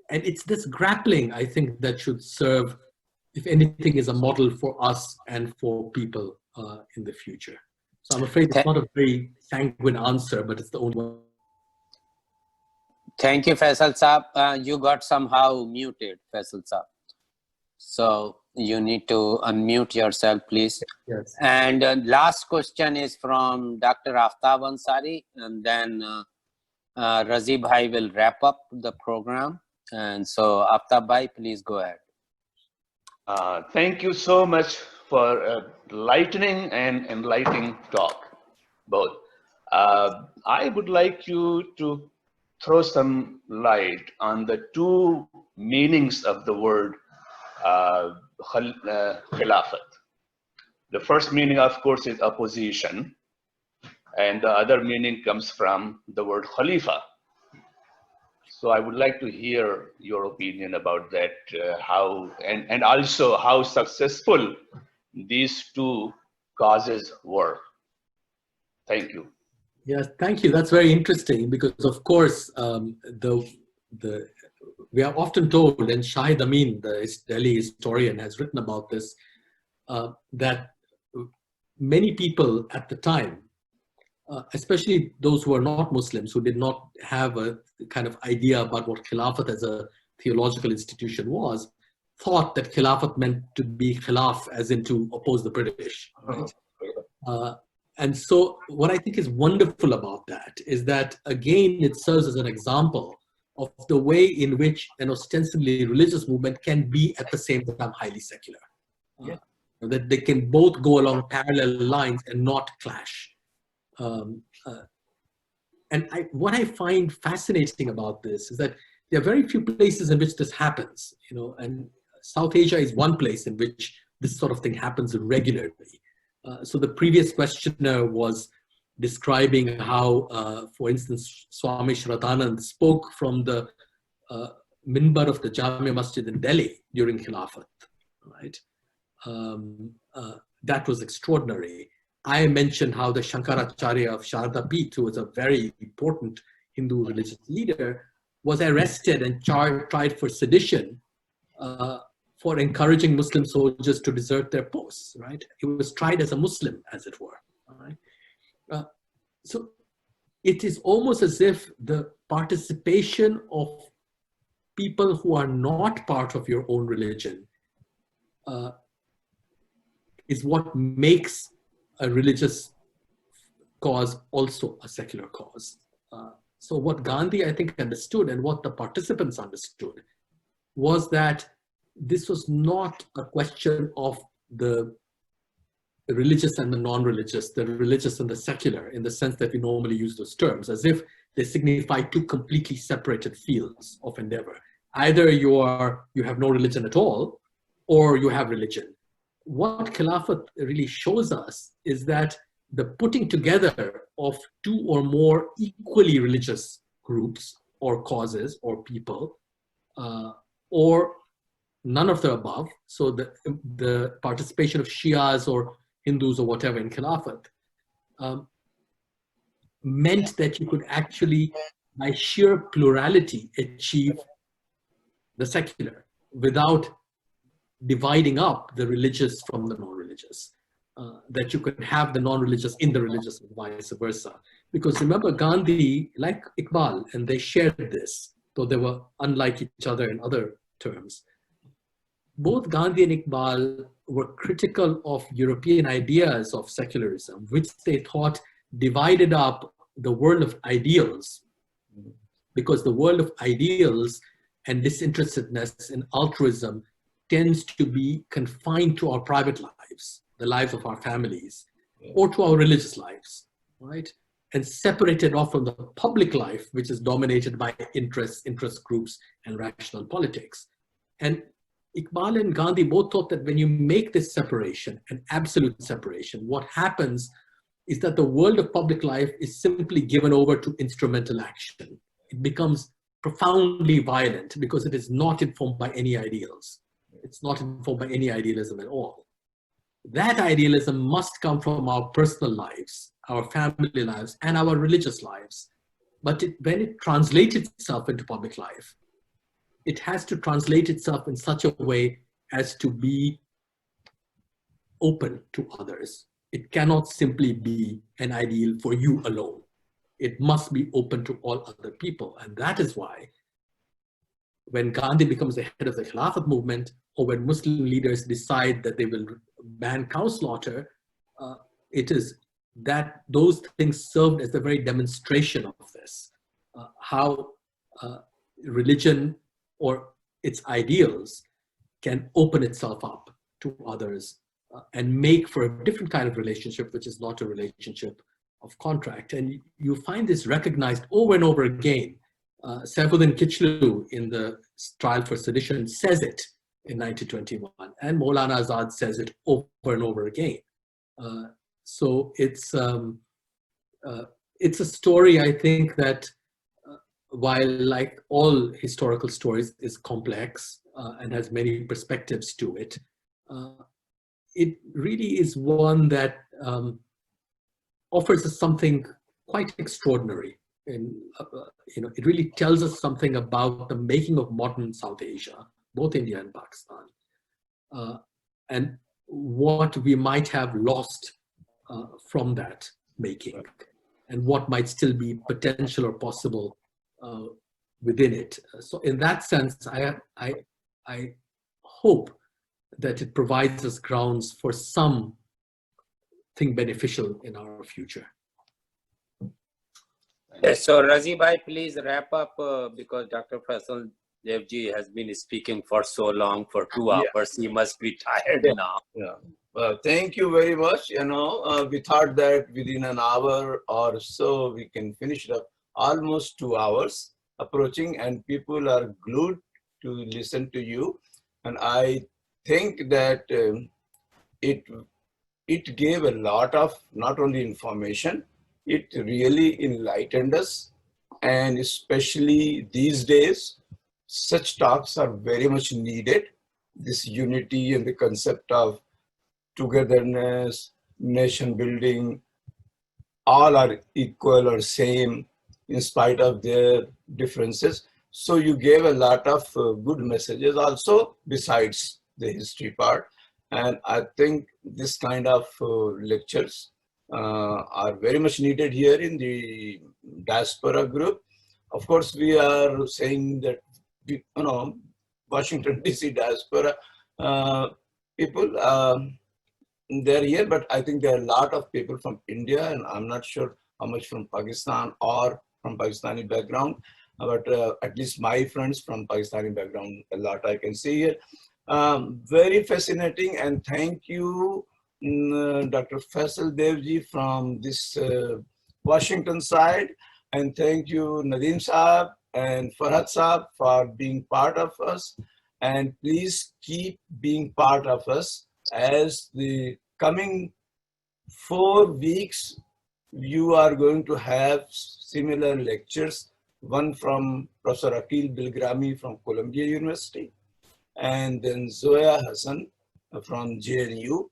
And it's this grappling, I think, that should serve, if anything, is a model for us and for people in the future. So I'm afraid it's not a very sanguine answer, but it's the only one. Thank you, Faisal Saab. You got somehow muted, Faisal Saab. So you need to unmute yourself, please. Yes. And last question is from Dr. Aftab Ansari, and then Razi Bhai will wrap up the program. And so Aftab Bhai, please go ahead. Thank you so much for a lightning and enlightening talk, both. I would like you to throw some light on the two meanings of the word Khilafat. The first meaning, of course, is opposition, and the other meaning comes from the word Khalifa. So I would like to hear your opinion about that, how and also how successful these two causes were. Thank you. Yes, thank you. That's very interesting because, of course, we are often told, and Shahid Amin, the Delhi historian, has written about this, that many people at the time, especially those who are not Muslims, who did not have a kind of idea about what Khilafat as a theological institution was, thought that Khilafat meant to be Khilaf, as in to oppose the British. Right? And so what I think is wonderful about that is that, again, it serves as an example of the way in which an ostensibly religious movement can be at the same time highly secular. That they can both go along parallel lines and not clash. And what I find fascinating about this is that there are very few places in which this happens, and South Asia is one place in which this sort of thing happens regularly. So the previous questioner was describing how, for instance, Swami Shraddhanand spoke from the minbar of the Jamia Masjid in Delhi during Khilafat, right? That was extraordinary. I mentioned how the Shankaracharya of Sharda Peeth, who was a very important Hindu religious leader, was arrested and tried for sedition for encouraging Muslim soldiers to desert their posts, right? He was tried as a Muslim, as it were. Right? So it is almost as if the participation of people who are not part of your own religion is what makes a religious cause also a secular cause. So what Gandhi, I think, understood, and what the participants understood, was that this was not a question of the religious and the non-religious, the religious and the secular, in the sense that we normally use those terms, as if they signify two completely separated fields of endeavor. Either you have no religion at all, or you have religion. What Khilafat really shows us is that the putting together of two or more equally religious groups or causes or people, or none of the above, so the participation of Shias or Hindus or whatever in Khilafat, meant that you could actually, by sheer plurality, achieve the secular without dividing up the religious from the non-religious. That you could have the non-religious in the religious and vice versa. Because remember, Gandhi, like Iqbal, and they shared this, though they were unlike each other in other terms. Both Gandhi and Iqbal were critical of European ideas of secularism, which they thought divided up the world of ideals, because the world of ideals and disinterestedness and altruism tends to be confined to our private lives, the lives of our families, or to our religious lives, right? And separated off from the public life, which is dominated by interest groups and rational politics. And Iqbal and Gandhi both thought that when you make this separation, an absolute separation, what happens is that the world of public life is simply given over to instrumental action. It becomes profoundly violent because it is not informed by any ideals. It's not informed by any idealism at all. That idealism must come from our personal lives, our family lives, and our religious lives. But when it translates itself into public life, it has to translate itself in such a way as to be open to others. It cannot simply be an ideal for you alone. It must be open to all other people. And that is why when Gandhi becomes the head of the Khilafat movement, or when Muslim leaders decide that they will ban cow slaughter, it is that those things served as the very demonstration of this. how religion or its ideals can open itself up to others and make for a different kind of relationship, which is not a relationship of contract. And you find this recognized over and over again. Saifuddin Kichlu in the trial for sedition says it in 1921, and Maulana Azad says it over and over again. So it's a story, I think, that while like all historical stories is complex and has many perspectives to it, it really is one that offers us something quite extraordinary. And it really tells us something about the making of modern South Asia, both India and Pakistan, and what we might have lost from that making, and what might still be potential or possible within it. So in that sense, I hope that it provides us grounds for something beneficial in our future. Yes, so Razi bhai, please wrap up because Dr. FaisalDevji has been speaking for so long, for 2 hours. He must be tired now. Yeah. Well, thank you very much. We thought that within an hour or so we can finish it up. Almost 2 hours approaching, and people are glued to listen to you. And I think that it gave a lot of not only information, it really enlightened us. And especially these days, such talks are very much needed. This unity and the concept of togetherness, nation building, all are equal or same in spite of their differences. So you gave a lot of good messages also besides the history part. And I think this kind of lectures are very much needed here in the diaspora group. Of course, we are saying that, Washington DC diaspora people, they're here, but I think there are a lot of people from India, and I'm not sure how much from Pakistan or from Pakistani background, but at least my friends from Pakistani background, a lot I can see here. Very fascinating, and thank you, Dr. FaisalDevji from this Washington side, and thank you, Nadeem Saab and Farhad Saab for being part of us, and please keep being part of us. As the coming 4 weeks, you are going to have similar lectures, one from Professor Akil Bilgrami from Columbia University, and then Zoya Hassan from JNU.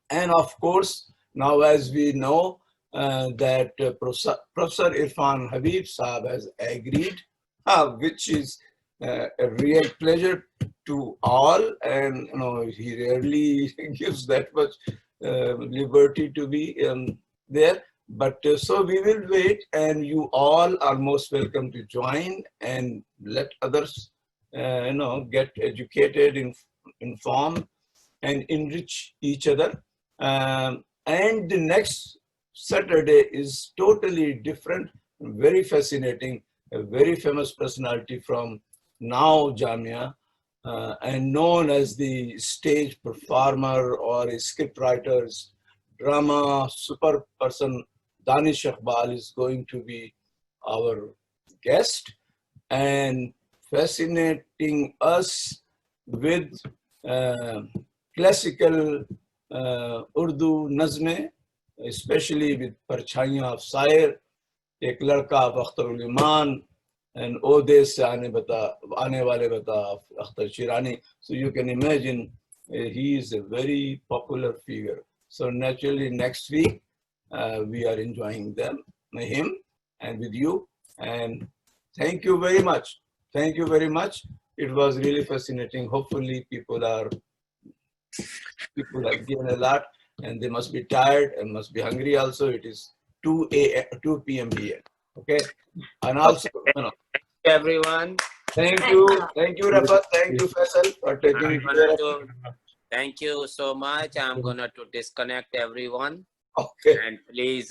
And of course, now as we know that Professor Irfan Habib Saab has agreed, which is a real pleasure to all, and he rarely gives that much liberty to be there. But so we will wait, and you all are most welcome to join and let others get educated, informed, and enrich each other. And the next Saturday is totally different, very fascinating, a very famous personality from now Jamia, and known as the stage performer or a script writer, drama super person. Danish Iqbal is going to be our guest and fascinating us with classical Urdu nazme, especially with Parchaiyan of Sair, Ek Ladka of Akhtarul Iman, and Ode Se Aane Wale Bata of Akhtar Shirani. So you can imagine he is a very popular figure. So naturally next week we are enjoying him and with you. And thank you very much. Thank you very much. It was really fascinating. Hopefully people are given a lot, and they must be tired and must be hungry also. It is 2 p.m. here. Okay. And also, Everyone. Thank you, Rafat. Thank you, Faisal, for taking care of. Thank you so much. I'm gonna to disconnect everyone. Okay. And please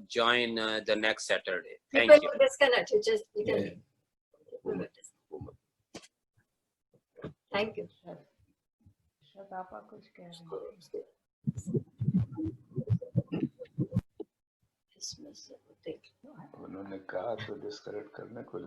join the next Saturday. You Thank can you. disconnect. You can. Yeah. Thank you. उन्होंने कहा तो disconnect करने को